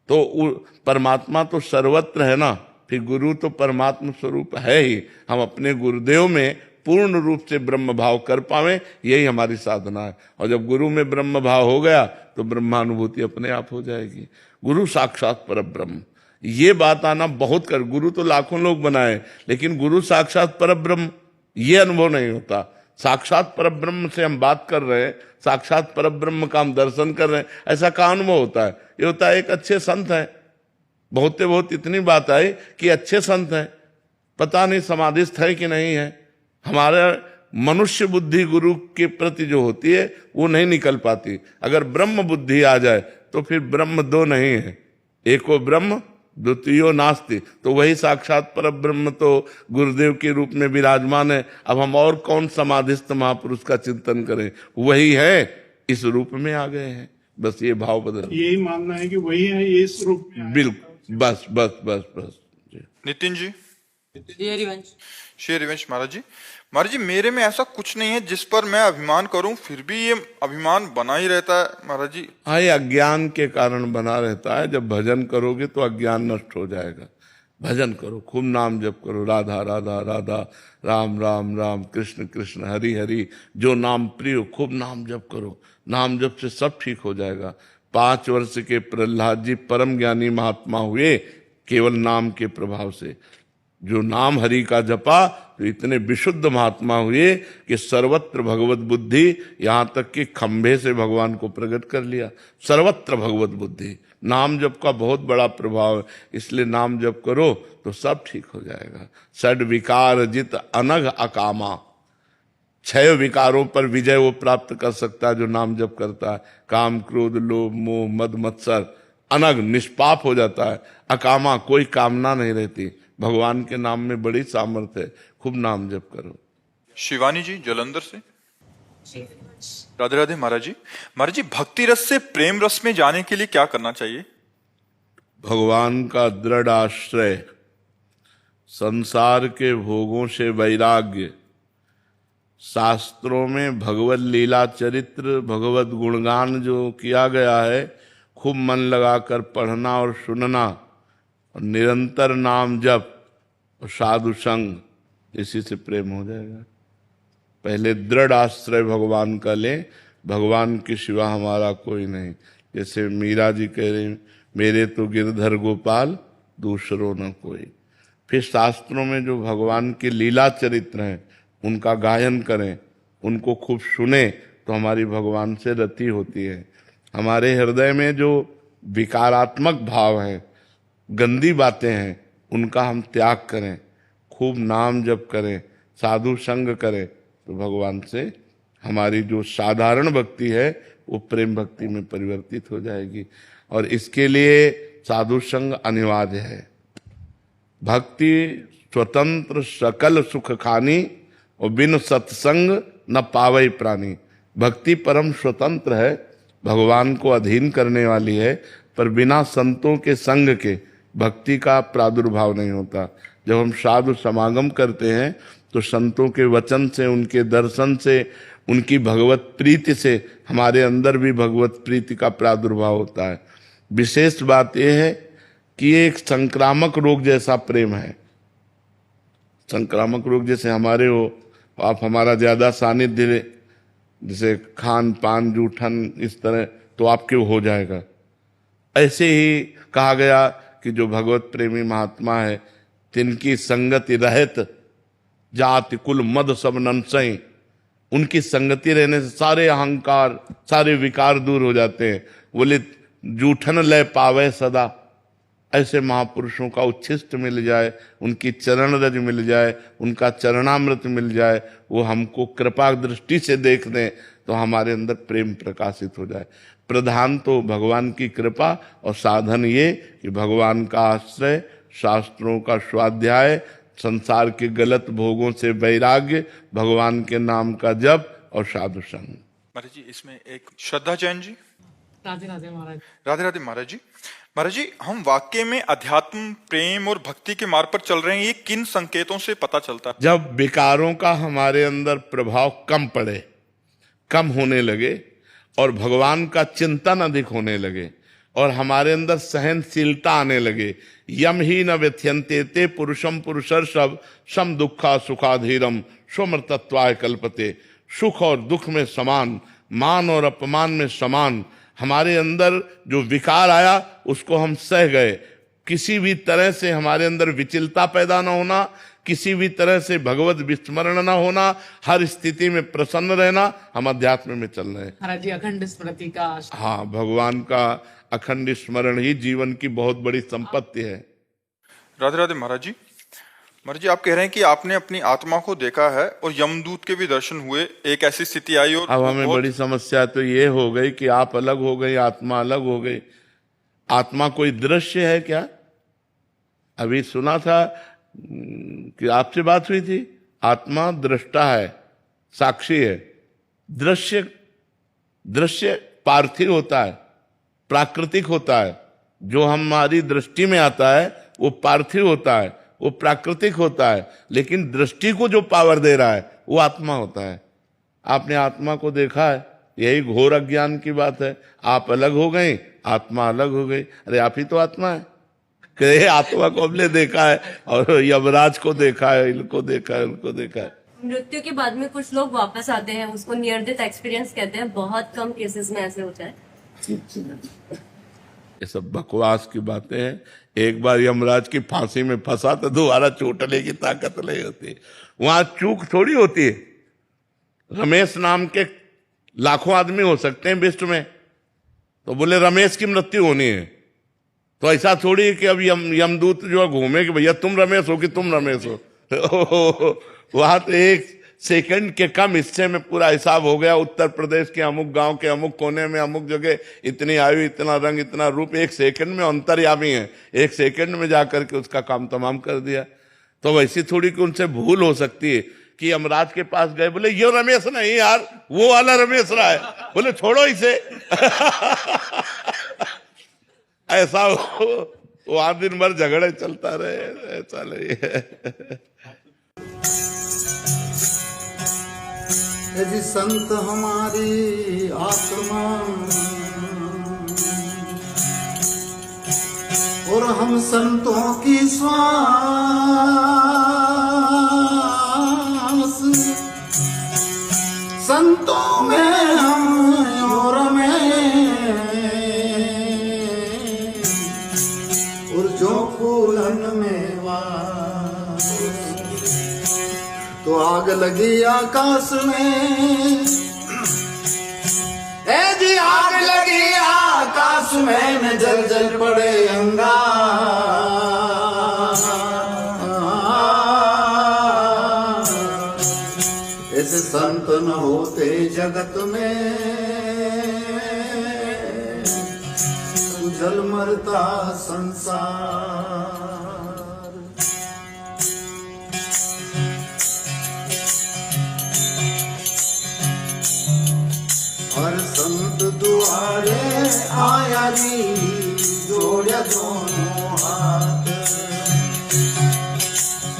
तो परमात्मा तो सर्वत्र है ना, फिर गुरु तो परमात्मा स्वरूप है ही। हम अपने गुरुदेव में पूर्ण रूप से ब्रह्म भाव कर पावे, यही हमारी साधना है। और जब गुरु में ब्रह्म भाव हो गया तो ब्रह्मानुभूति अपने आप हो जाएगी। गुरु साक्षात परब्रह्म, ये बात आना बहुत कर। गुरु तो लाखों लोग बनाए, लेकिन गुरु साक्षात परब्रह्म ये अनुभव नहीं होता। साक्षात परब्रह्म से हम बात कर रहे हैं, साक्षात परब्रह्म का हम दर्शन कर रहे हैं, ऐसा का अनुभव होता है? ये होता है एक अच्छे संत है, बहुत इतनी बात आई कि अच्छे संत है, पता नहीं समाधिस्थ है कि नहीं है। हमारे मनुष्य बुद्धि गुरु के प्रति जो होती है वो नहीं निकल पाती। अगर ब्रह्म बुद्धि आ जाए तो फिर ब्रह्म दो नहीं है, एको ब्रह्म द्वितीयो नास्ति। तो वही साक्षात परब्रह्म तो गुरुदेव के रूप में विराजमान है। अब हम और कौन समाधिस्थ महापुरुष का चिंतन करें, वही है, इस रूप में आ गए हैं। बस ये भाव बदल, यही मानना है कि वही है, ये इस रूप में आया। बिल्कुल, बस बस बस बस जी। नितिन जी। श्री हरिवंश। श्री हरिवंश महाराज जी। महाराज जी, मेरे में ऐसा कुछ नहीं है जिस पर मैं अभिमान करूं, फिर भी ये अभिमान बना ही रहता है महाराज जी। हाँ, ये अज्ञान के कारण बना रहता है। जब भजन करोगे तो अज्ञान नष्ट हो जाएगा। भजन करो, खूब नाम जप करो, राधा राधा राधा, राम राम राम, कृष्ण कृष्ण, हरि हरि, जो नाम प्रिय हो, खूब नाम जप करो। नाम जप से सब ठीक हो जाएगा। 5 वर्ष के प्रहलाद जी परम ज्ञानी महात्मा हुए केवल नाम के प्रभाव से। जो नाम हरि का जपा तो इतने विशुद्ध महात्मा हुए कि सर्वत्र भगवत बुद्धि, यहाँ तक कि खंभे से भगवान को प्रकट कर लिया। सर्वत्र भगवत बुद्धि, नाम जप का बहुत बड़ा प्रभाव है। इसलिए नाम जप करो तो सब ठीक हो जाएगा। षड विकार जित अनघ अकामा, 6 विकारों पर विजय वो प्राप्त कर सकता है जो नाम जप करता है। काम क्रोध लोभ मोह मद मत्सर अनग निष्पाप हो जाता है। अकामा, कोई कामना नहीं रहती। भगवान के नाम में बड़ी सामर्थ्य है, खूब नाम जप करो। शिवानी जी जलंधर से। राधे राधे महाराज जी। महाराज जी, भक्ति रस से प्रेम रस में जाने के लिए क्या करना चाहिए? भगवान का दृढ़ आश्रय, संसार के भोगों से वैराग्य, शास्त्रों में भगवत लीला चरित्र भगवत गुणगान जो किया गया है, खूब मन लगाकर पढ़ना और सुनना, और निरंतर नाम जप और साधु संग, इसी से प्रेम हो जाएगा। पहले दृढ़ आश्रय भगवान का ले, भगवान के सिवा हमारा कोई नहीं। जैसे मीरा जी कह रहे हैं, मेरे तो गिरधर गोपाल दूसरों न कोई। फिर शास्त्रों में जो भगवान के लीला चरित्र हैं उनका गायन करें, उनको खूब सुने, तो हमारी भगवान से रति होती है। हमारे हृदय में जो विकारात्मक भाव है, गंदी बातें हैं, उनका हम त्याग करें, खूब नाम जप करें, साधु संग करें, तो भगवान से हमारी जो साधारण भक्ति है वो प्रेम भक्ति में परिवर्तित हो जाएगी। और इसके लिए साधु संग अनिवार्य है। भक्ति स्वतंत्र सकल सुख खानी, और बिन सत्संग न पावई प्राणी। भक्ति परम स्वतंत्र है, भगवान को अधीन करने वाली है, पर बिना संतों के संग के भक्ति का प्रादुर्भाव नहीं होता। जब हम साधु समागम करते हैं तो संतों के वचन से, उनके दर्शन से, उनकी भगवत प्रीति से हमारे अंदर भी भगवत प्रीति का प्रादुर्भाव होता है। विशेष बात यह है कि ये एक संक्रामक रोग जैसा प्रेम है। संक्रामक रोग जैसे हमारे हो, आप हमारा ज्यादा सानिध्य, जैसे खान पान जूठन इस तरह, तो आपके हो जाएगा। ऐसे ही कहा गया कि जो भगवत प्रेमी महात्मा है, तिनकी संगति रहत जाति कुल मद सब नंसई। उनकी संगति रहने से सारे अहंकार, सारे विकार दूर हो जाते हैं। बोले जूठन लय पावे सदा। ऐसे महापुरुषों का उच्छिष्ट मिल जाए, उनकी चरण रज मिल जाए, उनका चरणामृत मिल जाए, वो हमको कृपा दृष्टि से देख दें, तो हमारे अंदर प्रेम प्रकाशित हो जाए। प्रधान तो भगवान की कृपा, और साधन ये कि भगवान का आश्रय, शास्त्रों का स्वाध्याय, संसार के गलत भोगों से वैराग्य, भगवान के नाम का जप और साधु संग। महाराज जी, इसमें एक श्रद्धा जैन जी। राधे राधे महाराज। राधे राधे महाराज जी। महाराज जी, हम वाकई में अध्यात्म, प्रेम और भक्ति के मार्ग पर चल रहे हैं, ये किन संकेतों से पता चलता है? जब विकारों का हमारे अंदर प्रभाव कम पड़े, कम होने लगे और भगवान का चिंतन अधिक होने लगे और हमारे अंदर सहनशीलता आने लगे। यम ही न व्यथ्यन्ते ते पुरुषम पुरुषर्षभ सम दुखा सुखाधीरम स्वमृतत्वाय कल्पते। सुख और दुख में समान, मान और अपमान में समान। हमारे अंदर जो विकार आया उसको हम सह गए। किसी भी तरह से हमारे अंदर विचलता पैदा न होना, किसी भी तरह से भगवत विस्मरण न होना, हर स्थिति में प्रसन्न रहना, हम अध्यात्म में चल रहे हैं। महाराज जी, अखंड स्मृति का हाँ, भगवान का अखंड स्मरण ही जीवन की बहुत बड़ी संपत्ति है। राधे राधे महाराज जी। महाराज जी, आप कह रहे हैं कि आपने अपनी आत्मा को देखा है और यमदूत के भी दर्शन हुए, एक ऐसी स्थिति आई और अब हमें बड़ी समस्या तो ये हो गई कि आप अलग हो गई, आत्मा अलग हो गई। आत्मा कोई दृश्य है क्या? अभी सुना था कि आपसे बात हुई थी, आत्मा दृष्टा है, साक्षी है। दृश्य पार्थिव होता है, प्राकृतिक होता है। जो हमारी दृष्टि में आता है वो पार्थिव होता है, वो प्राकृतिक होता है, लेकिन दृष्टि को जो पावर दे रहा है वो आत्मा होता है। आपने आत्मा को देखा है, यही घोर अज्ञान की बात है। आप अलग हो गए, आत्मा अलग हो गई। अरे आप ही तो आत्मा है। कि आत्मा को हमने देखा है और यमराज को देखा है, इनको देखा है, उनको देखा है। मृत्यु के बाद में कुछ लोग वापस आते हैं, उसको नियर डेथ एक्सपीरियंस कहते हैं। बहुत कम केसेस में ऐसे होता है। ये सब बकवास की बातें हैं। एक बार यमराज की फांसी में फंसा तो दोबारा छूटने की ताकत नहीं होती। वहां चूक थोड़ी होती है। रमेश नाम के लाखों आदमी हो सकते हैं विश्व में, तो बोले रमेश की मृत्यु होनी है, तो ऐसा थोड़ी है कि अब यमदूत जो है घूमे कि भैया तुम रमेश हो कि तुम रमेश हो। वहां तो एक सेकंड के कम हिस्से में पूरा हिसाब हो गया। उत्तर प्रदेश के अमुक गांव के अमुक कोने में अमुक जगह इतनी आयु, इतना रंग, इतना रूप, एक सेकंड में अंतर्यामी है। एक सेकंड में जाकर के उसका काम तमाम कर दिया। तो वैसी थोड़ी कि उनसे भूल हो सकती है कि यमराज के पास गए, बोले ये रमेश नहीं यार, वो वाला रमेश रहा है। बोले छोड़ो इसे। ऐसा हो, वहां दिन भर झगड़े चलता रहे, ऐसा नहीं है। यदि संत हमारी आत्मा और हम संतों की श्वास, संतों में हम और जो फूलन में वास, तो आग लगी आकाश में, ए जी आग लगी आकाश में, न जल जल पड़े अंगार। ऐसे संत न होते जगत में, जल मरता संसार। हर संत दुआरे आया री, जोड़े दोनों हाथ।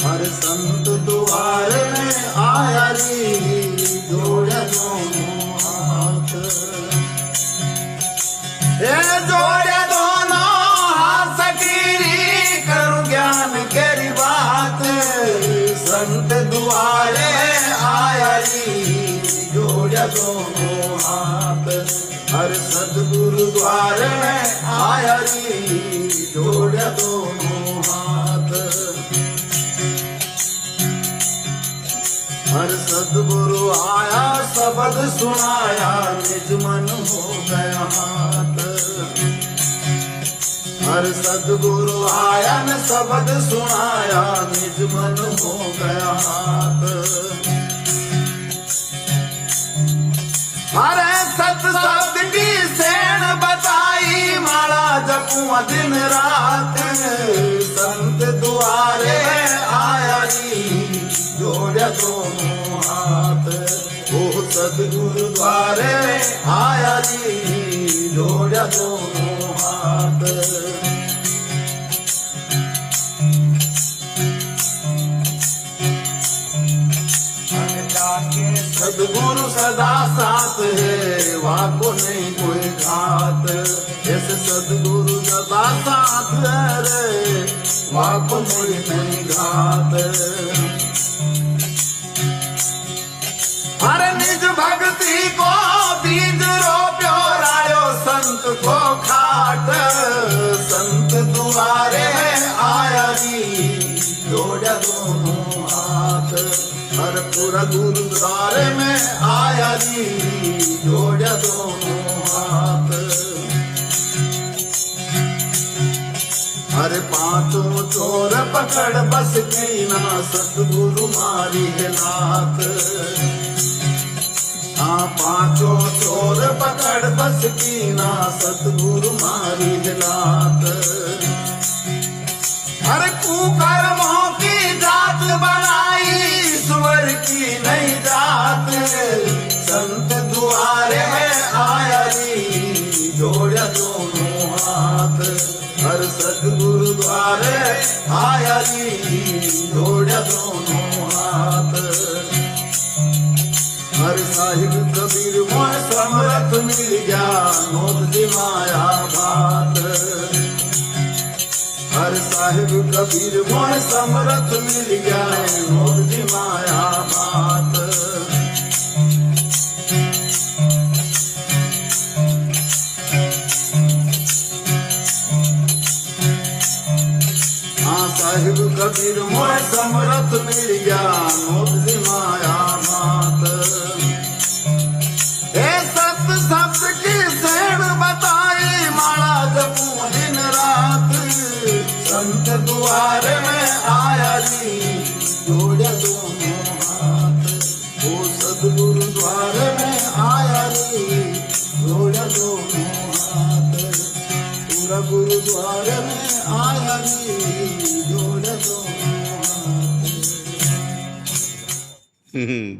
हर संत दुआरे आया री, जोड़े दोनों हाथ। जोड़े दोनों हाथ सकीरी, करूं ज्ञान केरी बात। संत दुआरे आया री, जोड़े दोनों हाथ। हर सदगुरु द्वारे आया री, जोड़े दोनों हाथ। हर सदगुरु आया, शब्द सुनाया, निज मन हो गया हाथ। हर सदगुरु आया न शब्द सुनाया, निज मन हो गया हाथ। हरे सत शब्द की सेण बताई, माला जपूं दिन रात। संत दुआरे आया री, जोड़े दोनों हाथ। वो सदगुरु द्वारे आया जी जोड़ा दोनों हाथ सदगुरु सदा साथ है वाको नहीं कोई घात ऐसे सदगुरु सदा साथ है रे वाको कोई नहीं घात हर निज भक्ति को बीज रोप्यो रायो संत को खाट संत तुम्हारे आया जी जोड़ा दोनों हाथ हर पूरा गुरुद्वारे में आया जी जोड़ा दोनों हाथ हर पांचों चोर पकड़ बस की ना सतगुरु मारी है लात हाँ पांचों चोर पकड़ बस की ना सतगुरु मारी है लात हर कुकर्मों की जात बनाई ईश्वर की नहीं जात संत द्वारे आया जी जोड़ा दोनों हाथ हर सतगुरु द्वारे आया जी जोड़ा दोनों हाथ हर साहिब कबीर मोह समरथ मिल गया नोद जी माया बात हर साहिब कबीर मोह समरथ मिल गया नोद जी माया बात हाँ साहिब कबीर मोह समरथ मिल गया नोद जी माया बात हे सत शब्द की सेण बताई माला जपू दिन रात संत द्वारे में आया जी जोड़े दोनों हाथ वो सदगुरु द्वारे में आया जी जोड़े दोनों हाथ पूरा गुरुद्वारे में आया जी जोड़े दोनों हाथ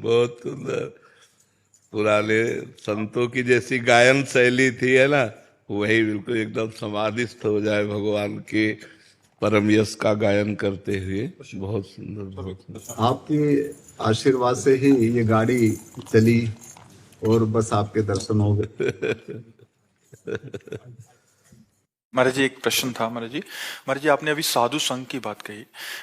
बहुत सुंदर। पुराने संतों की जैसी गायन शैली थी है ना, वही बिल्कुल एकदम समाधिस्थ हो जाए भगवान के परम यश का गायन करते हुए। बहुत सुंदर, बहुत सुंदर। आपके आशीर्वाद से ही ये गाड़ी चली और बस आपके दर्शन हो गए। महाराज जी एक प्रश्न था महाराज जी आपने अभी साधु संघ की बात कही।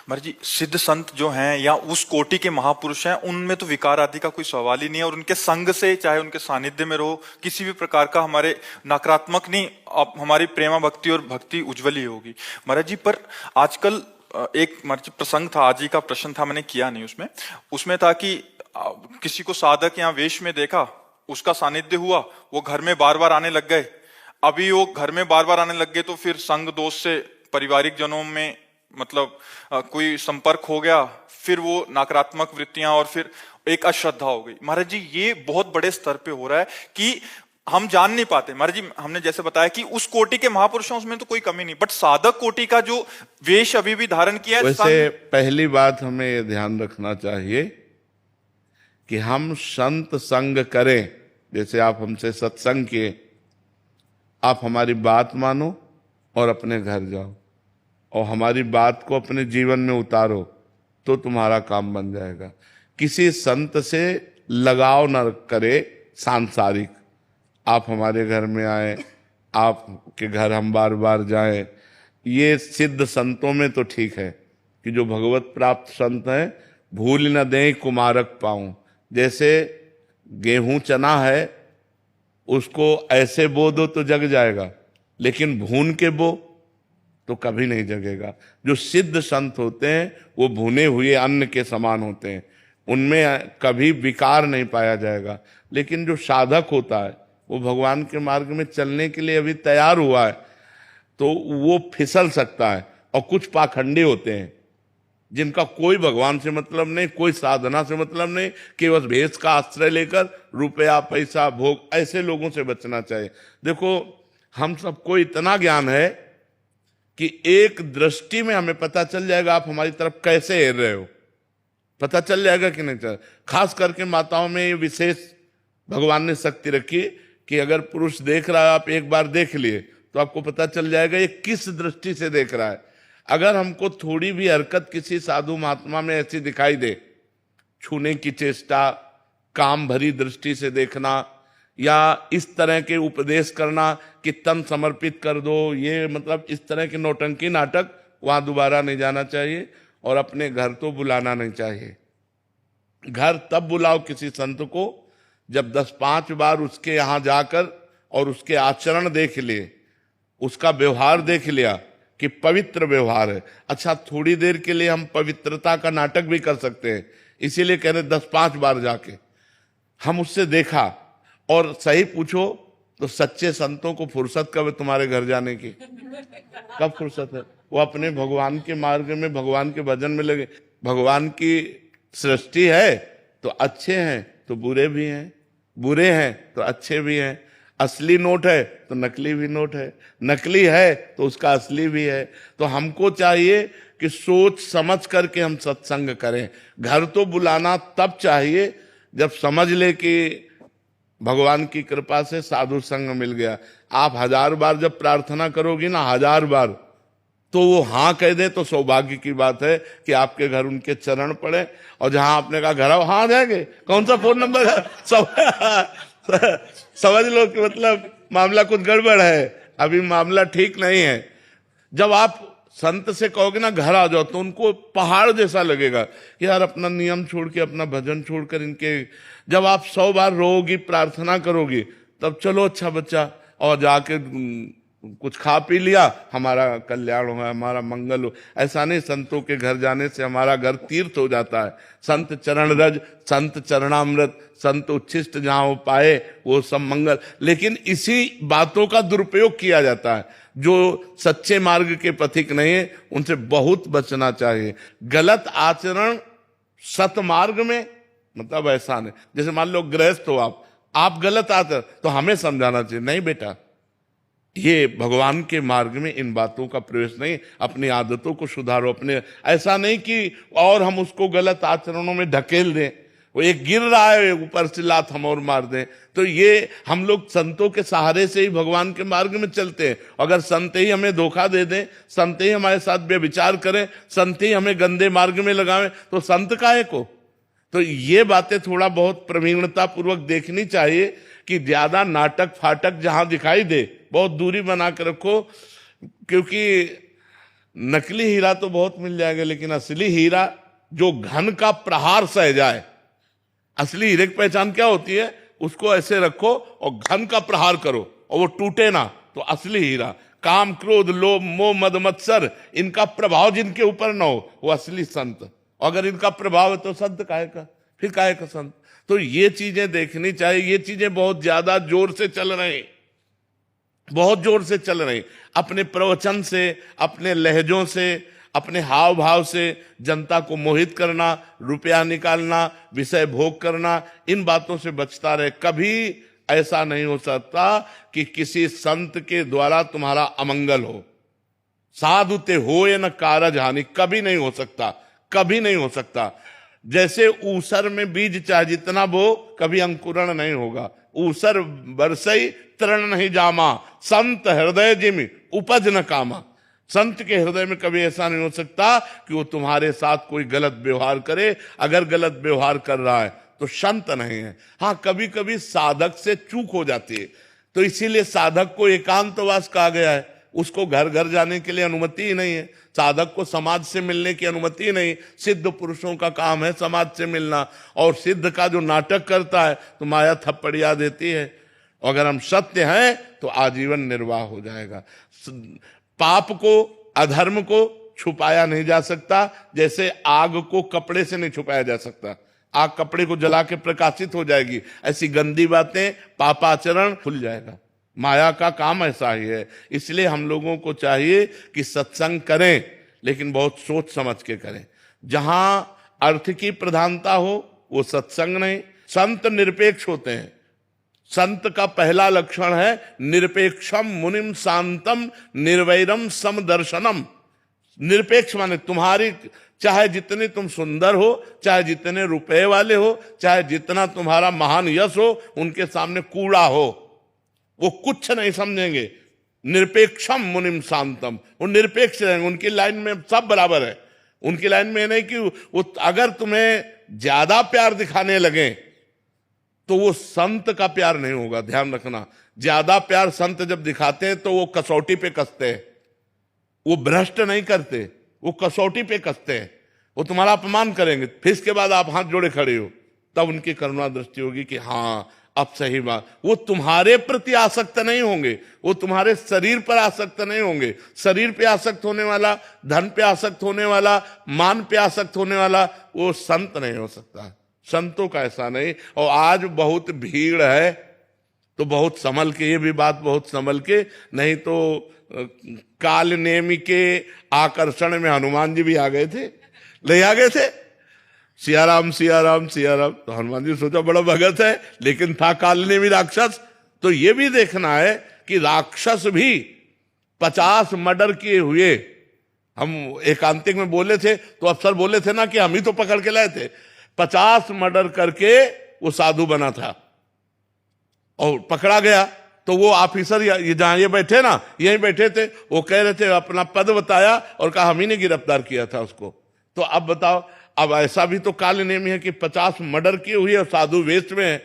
महाराज जी सिद्ध संत जो हैं या उस कोटि के महापुरुष हैं उनमें तो विकार आदि का कोई सवाल ही नहीं है और उनके संग से चाहे उनके सानिध्य में रहो किसी भी प्रकार का हमारे नकारात्मक नहीं, हमारी प्रेमा भक्ति और भक्ति उज्ज्वल ही होगी। महाराज जी पर आजकल एक महाराज जी प्रसंग था, आज ही का प्रश्न था, मैंने किया नहीं उसमें था कि किसी को साधक या वेश में देखा, उसका सानिध्य हुआ, वो घर में बार बार आने लग गए। अभी वो घर में बार बार आने लग गए तो फिर संग दोष से पारिवारिक जनों में मतलब कोई संपर्क हो गया, फिर वो नकारात्मक वृत्तियां और फिर एक अश्रद्धा हो गई। महाराज जी ये बहुत बड़े स्तर पे हो रहा है कि हम जान नहीं पाते। महाराज जी हमने जैसे बताया कि उस कोटि के महापुरुषों उसमें तो कोई कमी नहीं, बट साधक कोटि का जो वेश अभी भी धारण किया है। वैसे पहली बात हमें ये ध्यान रखना चाहिए कि हम संत संग करें। जैसे आप हमसे सत्संग किए, आप हमारी बात मानो और अपने घर जाओ और हमारी बात को अपने जीवन में उतारो तो तुम्हारा काम बन जाएगा। किसी संत से लगाव न करे सांसारिक। आप हमारे घर में आए, आपके घर हम बार बार जाएं, ये सिद्ध संतों में तो ठीक है कि जो भगवत प्राप्त संत हैं, भूल न दें कुमारक पाऊं। जैसे गेहूं चना है, उसको ऐसे बो दो तो जग जाएगा, लेकिन भून के बो तो कभी नहीं जगेगा। जो सिद्ध संत होते हैं वो भुने हुए अन्न के समान होते हैं, उनमें कभी विकार नहीं पाया जाएगा। लेकिन जो साधक होता है वो भगवान के मार्ग में चलने के लिए अभी तैयार हुआ है तो वो फिसल सकता है। और कुछ पाखंडी होते हैं जिनका कोई भगवान से मतलब नहीं, कोई साधना से मतलब नहीं, केवल भेष का आश्रय लेकर रुपया पैसा भोग, ऐसे लोगों से बचना चाहिए। देखो हम सबको इतना ज्ञान है कि एक दृष्टि में हमें पता चल जाएगा आप हमारी तरफ कैसे हेर रहे हो। पता चल जाएगा कि नहीं चल। खास करके माताओं में ये विशेष भगवान ने शक्ति रखी कि अगर पुरुष देख रहा है, आप एक बार देख लिए तो आपको पता चल जाएगा ये किस दृष्टि से देख रहा है। अगर हमको थोड़ी भी हरकत किसी साधु महात्मा में ऐसी दिखाई दे, छूने की चेष्टा, काम भरी दृष्टि से देखना, या इस तरह के उपदेश करना कि तन समर्पित कर दो, ये मतलब इस तरह के नौटंकी नाटक, वहां दोबारा नहीं जाना चाहिए और अपने घर तो बुलाना नहीं चाहिए। घर तब बुलाओ किसी संत को जब 10-5 बार उसके यहां जाकर और उसके आचरण देख लिए, उसका व्यवहार देख लिया कि पवित्र व्यवहार है। अच्छा, थोड़ी देर के लिए हम पवित्रता का नाटक भी कर सकते हैं, इसीलिए कह रहे 10-5 बार जाके हम उससे देखा। और सही पूछो तो सच्चे संतों को फुर्सत कब है तुम्हारे घर जाने की? कब फुर्सत है? वो अपने भगवान के मार्ग में, भगवान के भजन में लगे। भगवान की सृष्टि है तो अच्छे हैं तो बुरे भी हैं, बुरे हैं तो अच्छे भी हैं। असली नोट है तो नकली भी नोट है, नकली है तो उसका असली भी है। तो हमको चाहिए कि सोच समझ करके हम सत्संग करें। घर तो बुलाना तब चाहिए जब समझ ले कि भगवान की कृपा से साधु संग मिल गया। आप 1000 बार जब प्रार्थना करोगी ना, 1000 बार, तो वो हाँ कह दे तो सौभाग्य की बात है कि आपके घर उनके चरण पड़े। और जहां आपने कहा घर आओ, हाँ जाएंगे, कौन सा फोन नंबर है, समझ लो कि मतलब मामला कुछ गड़बड़ है, अभी मामला ठीक नहीं है। जब आप संत से कहोगे ना घर आ जाओ, तो उनको पहाड़ जैसा लगेगा कि यार अपना नियम छोड़ के, अपना भजन छोड़कर इनके। जब आप 100 बार रोगी, प्रार्थना करोगी, तब चलो अच्छा बच्चा, और जाके कुछ खा पी लिया, हमारा कल्याण हो, हमारा मंगल हो। ऐसा नहीं, संतों के घर जाने से हमारा घर तीर्थ हो जाता है। संत चरण रज, संत चरणामृत, संत उच्छिष्ट जहां वो पाए वो सब मंगल। लेकिन इसी बातों का दुरुपयोग किया जाता है। जो सच्चे मार्ग के पथिक नहीं है उनसे बहुत बचना चाहिए। गलत आचरण सतमार्ग में मतलब ऐसा नहीं, जैसे मान लो गृहस्थ हो आप गलत आचरण, तो हमें समझाना चाहिए नहीं बेटा, ये भगवान के मार्ग में इन बातों का प्रवेश नहीं, अपनी आदतों को सुधारो। अपने ऐसा नहीं कि और हम उसको गलत आचरणों में ढकेल दें, वो एक गिर रहा है ऊपर से लात हम और मार दें। तो ये हम लोग संतों के सहारे से ही भगवान के मार्ग में चलते हैं। अगर संत ही हमें धोखा दे दें, संत ही हमारे साथ व्यभिचार करें, संत ही हमें गंदे मार्ग में लगावें, तो संत काहे को? तो ये बातें थोड़ा बहुत प्रवीणता पूर्वक देखनी चाहिए कि ज्यादा नाटक फाटक जहां दिखाई दे बहुत दूरी बना कर रखो। क्योंकि नकली हीरा तो बहुत मिल जाएगा, लेकिन असली हीरा जो घन का प्रहार सह जाए, असली हीरे की पहचान क्या होती है? उसको ऐसे रखो और घन का प्रहार करो और वो टूटे ना, तो असली हीरा। काम क्रोध लोभ मोह मद मत्सर, इनका प्रभाव जिनके ऊपर ना हो, वो असली संत। अगर इनका प्रभाव है तो संत काहे का, फिर काहे का संत? तो ये चीजें देखनी चाहिए। ये चीजें बहुत ज्यादा जोर से चल रही, बहुत जोर से चल रही। अपने प्रवचन से, अपने लहजों से, अपने हाव भाव से जनता को मोहित करना, रुपया निकालना, विषय भोग करना, इन बातों से बचता रहे। कभी ऐसा नहीं हो सकता कि किसी संत के द्वारा तुम्हारा अमंगल हो। साधु ते होए न कारज हानि, कभी नहीं हो सकता, कभी नहीं हो सकता। जैसे ऊसर में बीज चाहे जितना बो, कभी अंकुरण नहीं होगा। ऊसर बरसई तरण नहीं जामा, संत हृदय जिमि उपज न कामा। संत के हृदय में कभी ऐसा नहीं हो सकता कि वो तुम्हारे साथ कोई गलत व्यवहार करे। अगर गलत व्यवहार कर रहा है तो संत नहीं है। हाँ, कभी कभी साधक से चूक हो जाती है, तो इसीलिए साधक को एकांतवास कहा गया है। उसको घर घर जाने के लिए अनुमति ही नहीं है। साधक को समाज से मिलने की अनुमति ही नहीं। सिद्ध पुरुषों का काम है समाज से मिलना, और सिद्ध का जो नाटक करता है तो माया थप्पड़िया देती है। अगर हम सत्य हैं तो आजीवन निर्वाह हो जाएगा। पाप को, अधर्म को छुपाया नहीं जा सकता, जैसे आग को कपड़े से नहीं छुपाया जा सकता। आग कपड़े को जला के प्रकाशित हो जाएगी, ऐसी गंदी बातें, पापाचरण खुल जाएगा। माया का काम ऐसा ही है। इसलिए हम लोगों को चाहिए कि सत्संग करें, लेकिन बहुत सोच समझ के करें। जहां अर्थ की प्रधानता हो वो सत्संग नहीं। संत निरपेक्ष होते हैं। संत का पहला लक्षण है निरपेक्षम मुनिम शांतम निर्वैरम समदर्शनम। निरपेक्ष माने तुम्हारी, चाहे जितने तुम सुंदर हो, चाहे जितने रुपए वाले हो, चाहे जितना तुम्हारा महान यश हो, उनके सामने कूड़ा हो, वो कुछ नहीं समझेंगे। निरपेक्षम मुनिम शांतम, वो निरपेक्ष रहेंगे, उनकी लाइन में सब बराबर है। उनकी लाइन में नहीं कि वो अगर तुम्हें ज्यादा प्यार दिखाने लगे तो वो संत का प्यार नहीं होगा। ध्यान रखना, ज्यादा प्यार संत जब दिखाते हैं तो वो कसौटी पे कसते हैं, वो भ्रष्ट नहीं करते, वो कसौटी पे कसते हैं। वो तुम्हारा अपमान करेंगे, फिर इसके बाद आप हाथ जोड़े खड़े हो, तब उनकी करुणा दृष्टि होगी कि हाँ अब सही बात। वो तुम्हारे प्रति आसक्त नहीं होंगे, वो तुम्हारे शरीर पर आसक्त नहीं होंगे। शरीर पे आसक्त होने वाला, धन पे आसक्त होने वाला, मान पे आसक्त होने वाला, वो संत नहीं हो सकता। संतों का ऐसा नहीं। और आज बहुत भीड़ है तो बहुत संभल के, ये भी बात बहुत संभल के, नहीं तो काल नेमी के आकर्षण में हनुमान जी भी आ गए थे, ले आ गए थे, सियाराम सियाराम सियाराम। तो हनुमान जी सोचा बड़ा भगत है, लेकिन था काल नेमी राक्षस। तो ये भी देखना है कि राक्षस भी 50 मर्डर किए हुए, हम एकांतिक में बोले थे तो अफसर बोले थे ना कि हम ही तो पकड़ के लाए थे। 50 मर्डर करके वो साधु बना था और पकड़ा गया। तो वो ऑफिसर ये जहां ये बैठे ना, यहीं बैठे थे, वो कह रहे थे, अपना पद बताया और कहा हम ही ने गिरफ्तार किया था उसको। तो अब बताओ, अब ऐसा भी तो काल नेमी है कि 50 मर्डर किए हुए और साधु वेश में है।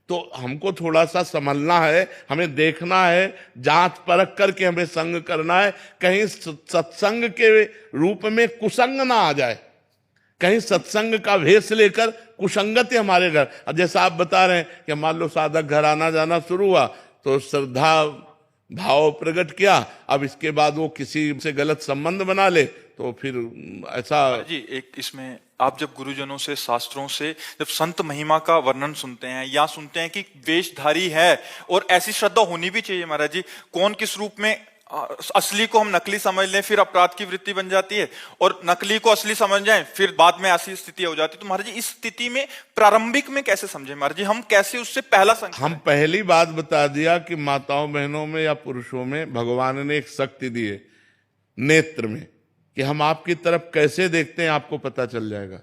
तो हमको थोड़ा सा संभलना है, हमें देखना है, जांच परख करके हमें संग करना है, कहीं सत्संग के रूप में कुसंग ना आ जाए, कहीं सत्संग का भेष लेकर कुसंगति हमारे घर। अब जैसा आप बता रहे हैं कि मान लो साधक घर आना जाना शुरू हुआ तो श्रद्धा भाव प्रकट किया, अब इसके बाद वो किसी से गलत संबंध बना ले तो फिर ऐसा जी। एक इसमें आप जब गुरुजनों से, शास्त्रों से जब संत महिमा का वर्णन सुनते हैं या सुनते हैं कि वेशधारी है, और ऐसी श्रद्धा होनी भी चाहिए महाराज जी, कौन किस रूप में, असली को हम नकली समझ लें फिर अपराध की वृत्ति बन जाती है, और नकली को असली समझ जाएं फिर बाद में ऐसी स्थिति हो जाती है। तो महाराज जी इस स्थिति में प्रारंभिक में कैसे समझें महाराज जी, हम कैसे उससे पहला संकेत? हम पहली बात बता दिया कि माताओं बहनों में या पुरुषों में भगवान ने एक शक्ति दी है नेत्र में, कि हम आपकी तरफ कैसे देखते हैं आपको पता चल जाएगा।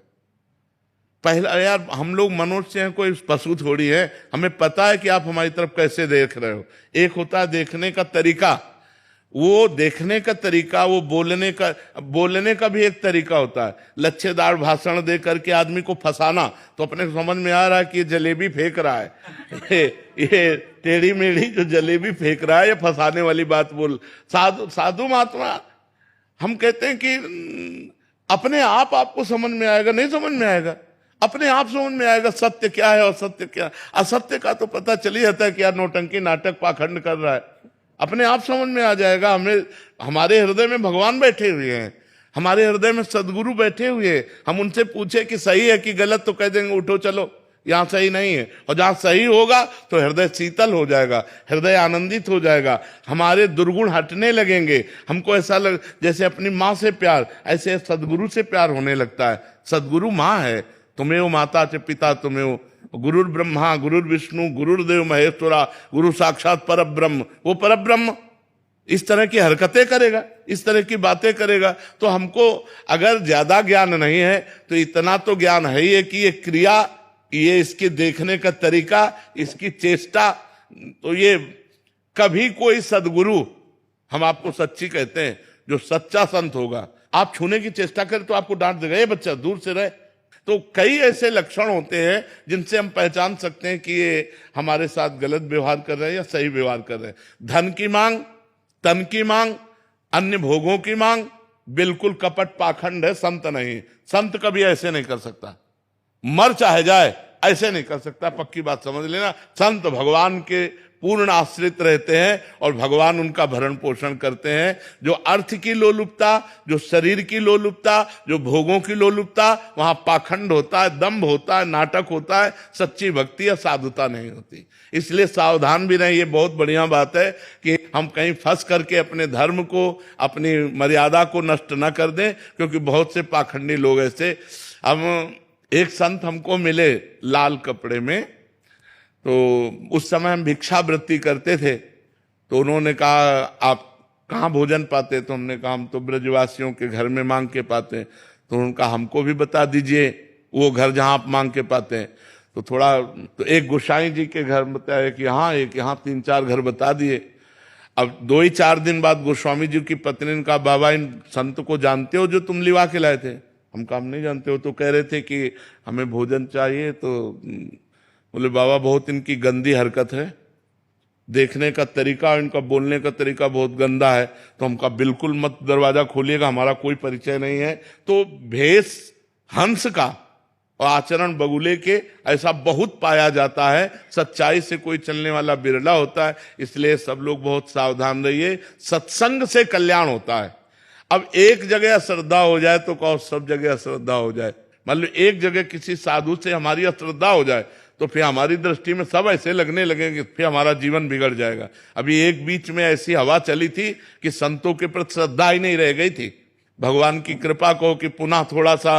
पहला यार, हम लोग मनुष्य हैं, कोई पशु थोड़ी है, हमें पता है कि आप हमारी तरफ कैसे देख रहे हो। एक होता है देखने का तरीका, वो देखने का तरीका, वो बोलने का भी एक तरीका होता है। लच्छेदार भाषण दे करके आदमी को फंसाना, तो अपने समझ में आ रहा है कि ये जलेबी फेंक रहा है ये टेढ़ी मेढ़ी जो जलेबी फेंक रहा है, ये फंसाने वाली बात बोल। साधु महात्मा हम कहते हैं कि अपने आप आपको समझ में आएगा, नहीं समझ में आएगा, अपने आप समझ में आएगा सत्य क्या है और सत्य क्या है। असत्य का तो पता चल ही जाता है कि यार नौटंकी नाटक पाखंड कर रहा है, अपने आप समझ में आ जाएगा। हमें, हमारे हृदय में भगवान बैठे हुए हैं, हमारे हृदय में सदगुरु बैठे हुए हैं। हम उनसे पूछे कि सही है कि गलत, तो कह देंगे उठो चलो यहाँ सही नहीं है। और जहां सही होगा तो हृदय शीतल हो जाएगा, हृदय आनंदित हो जाएगा, हमारे दुर्गुण हटने लगेंगे। हमको ऐसा जैसे अपनी माँ से प्यार, ऐसे सदगुरु से प्यार होने लगता है। सदगुरु माँ है, तुम्हें वो माता च पिता तुम्हें वो, गुरुर ब्रह्मा गुरुर विष्णु गुरुर्देव महेश्वरा गुरु साक्षात पर ब्रह्म, वो पर ब्रह्म इस तरह की हरकतें करेगा, इस तरह की बातें करेगा। तो हमको अगर ज्यादा ज्ञान नहीं है तो इतना तो ज्ञान है ही कि ये क्रिया, ये इसके देखने का तरीका, इसकी चेष्टा, तो ये कभी कोई सदगुरु, हम आपको सच्ची कहते हैं, जो सच्चा संत होगा, आप छूने की चेष्टा करें तो आपको डांट देगा, ये बच्चा दूर से रहे। तो कई ऐसे लक्षण होते हैं जिनसे हम पहचान सकते हैं कि ये हमारे साथ गलत व्यवहार कर रहे हैं या सही व्यवहार कर रहे हैं। धन की मांग, तन की मांग, अन्य भोगों की मांग, बिल्कुल कपट पाखंड है, संत नहीं। संत कभी ऐसे नहीं कर सकता, मर चाहे जाए ऐसे नहीं कर सकता, पक्की बात समझ लेना। संत भगवान के पूर्ण आश्रित रहते हैं और भगवान उनका भरण पोषण करते हैं। जो अर्थ की लोलुपता, जो शरीर की लोलुपता, जो भोगों की लोलुपता, वहां पाखंड होता है, दंभ होता है, नाटक होता है, सच्ची भक्ति या साधुता नहीं होती। इसलिए सावधान भी रहिए। बहुत बढ़िया बात है कि हम कहीं फंस करके अपने धर्म को, अपनी मर्यादा को नष्ट न कर दें, क्योंकि बहुत से पाखंडी लोग ऐसे। हम एक संत हमको मिले लाल कपड़े में, तो उस समय हम भिक्षावृत्ति करते थे, तो उन्होंने कहा आप कहाँ भोजन पाते? तो हमने कहा हम तो ब्रजवासियों के घर में मांग के पाते हैं। तो उनका हमको भी बता दीजिए वो घर जहां आप मांग के पाते हैं। तो थोड़ा तो एक गोसाई जी के घर बताया कि हाँ, एक यहाँ 3-4 घर बता दिए। अब 2-4 दिन बाद गोस्वामी जी की पत्नी ने कहा, बाबा इन संत को जानते हो जो तुम लिवा के लाए थे? हम कहा हम नहीं जानते हो। तो कह रहे थे कि हमें भोजन चाहिए। तो बोले बाबा बहुत इनकी गंदी हरकत है, देखने का तरीका और इनका बोलने का तरीका बहुत गंदा है। तो हम कहा बिल्कुल मत दरवाजा खोलिएगा, हमारा कोई परिचय नहीं है। तो भेष हंस का और आचरण बगुले के ऐसा बहुत पाया जाता है। सच्चाई से कोई चलने वाला बिरला होता है। इसलिए सब लोग बहुत सावधान रहिए, सत्संग से कल्याण होता है। अब एक जगह अश्रद्धा हो जाए तो कहो सब जगह अश्रद्धा हो जाए। मान लो एक जगह किसी साधु से हमारी अश्रद्धा हो जाए तो फिर हमारी दृष्टि में सब ऐसे लगने लगेंगे, फिर हमारा जीवन बिगड़ जाएगा। अभी एक बीच में ऐसी हवा चली थी कि संतों के प्रति श्रद्धा ही नहीं रह गई थी। भगवान की कृपा कहो कि पुनः थोड़ा सा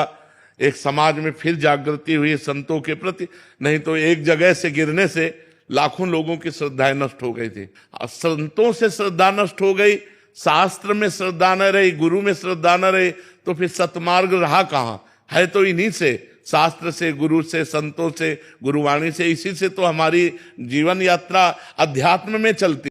एक समाज में फिर जागृति हुई संतों के प्रति, नहीं तो एक जगह से गिरने से लाखों लोगों की श्रद्धाएं नष्ट हो गई थी। संतों से श्रद्धा नष्ट हो गई, शास्त्र में श्रद्धा न रही, गुरु में श्रद्धा न रही, तो फिर सतमार्ग रहा कहाँ? है तो इन्हीं से, शास्त्र से, गुरु से, संतों से, गुरुवाणी से। इसी से तो हमारी जीवन यात्रा अध्यात्म में चलती।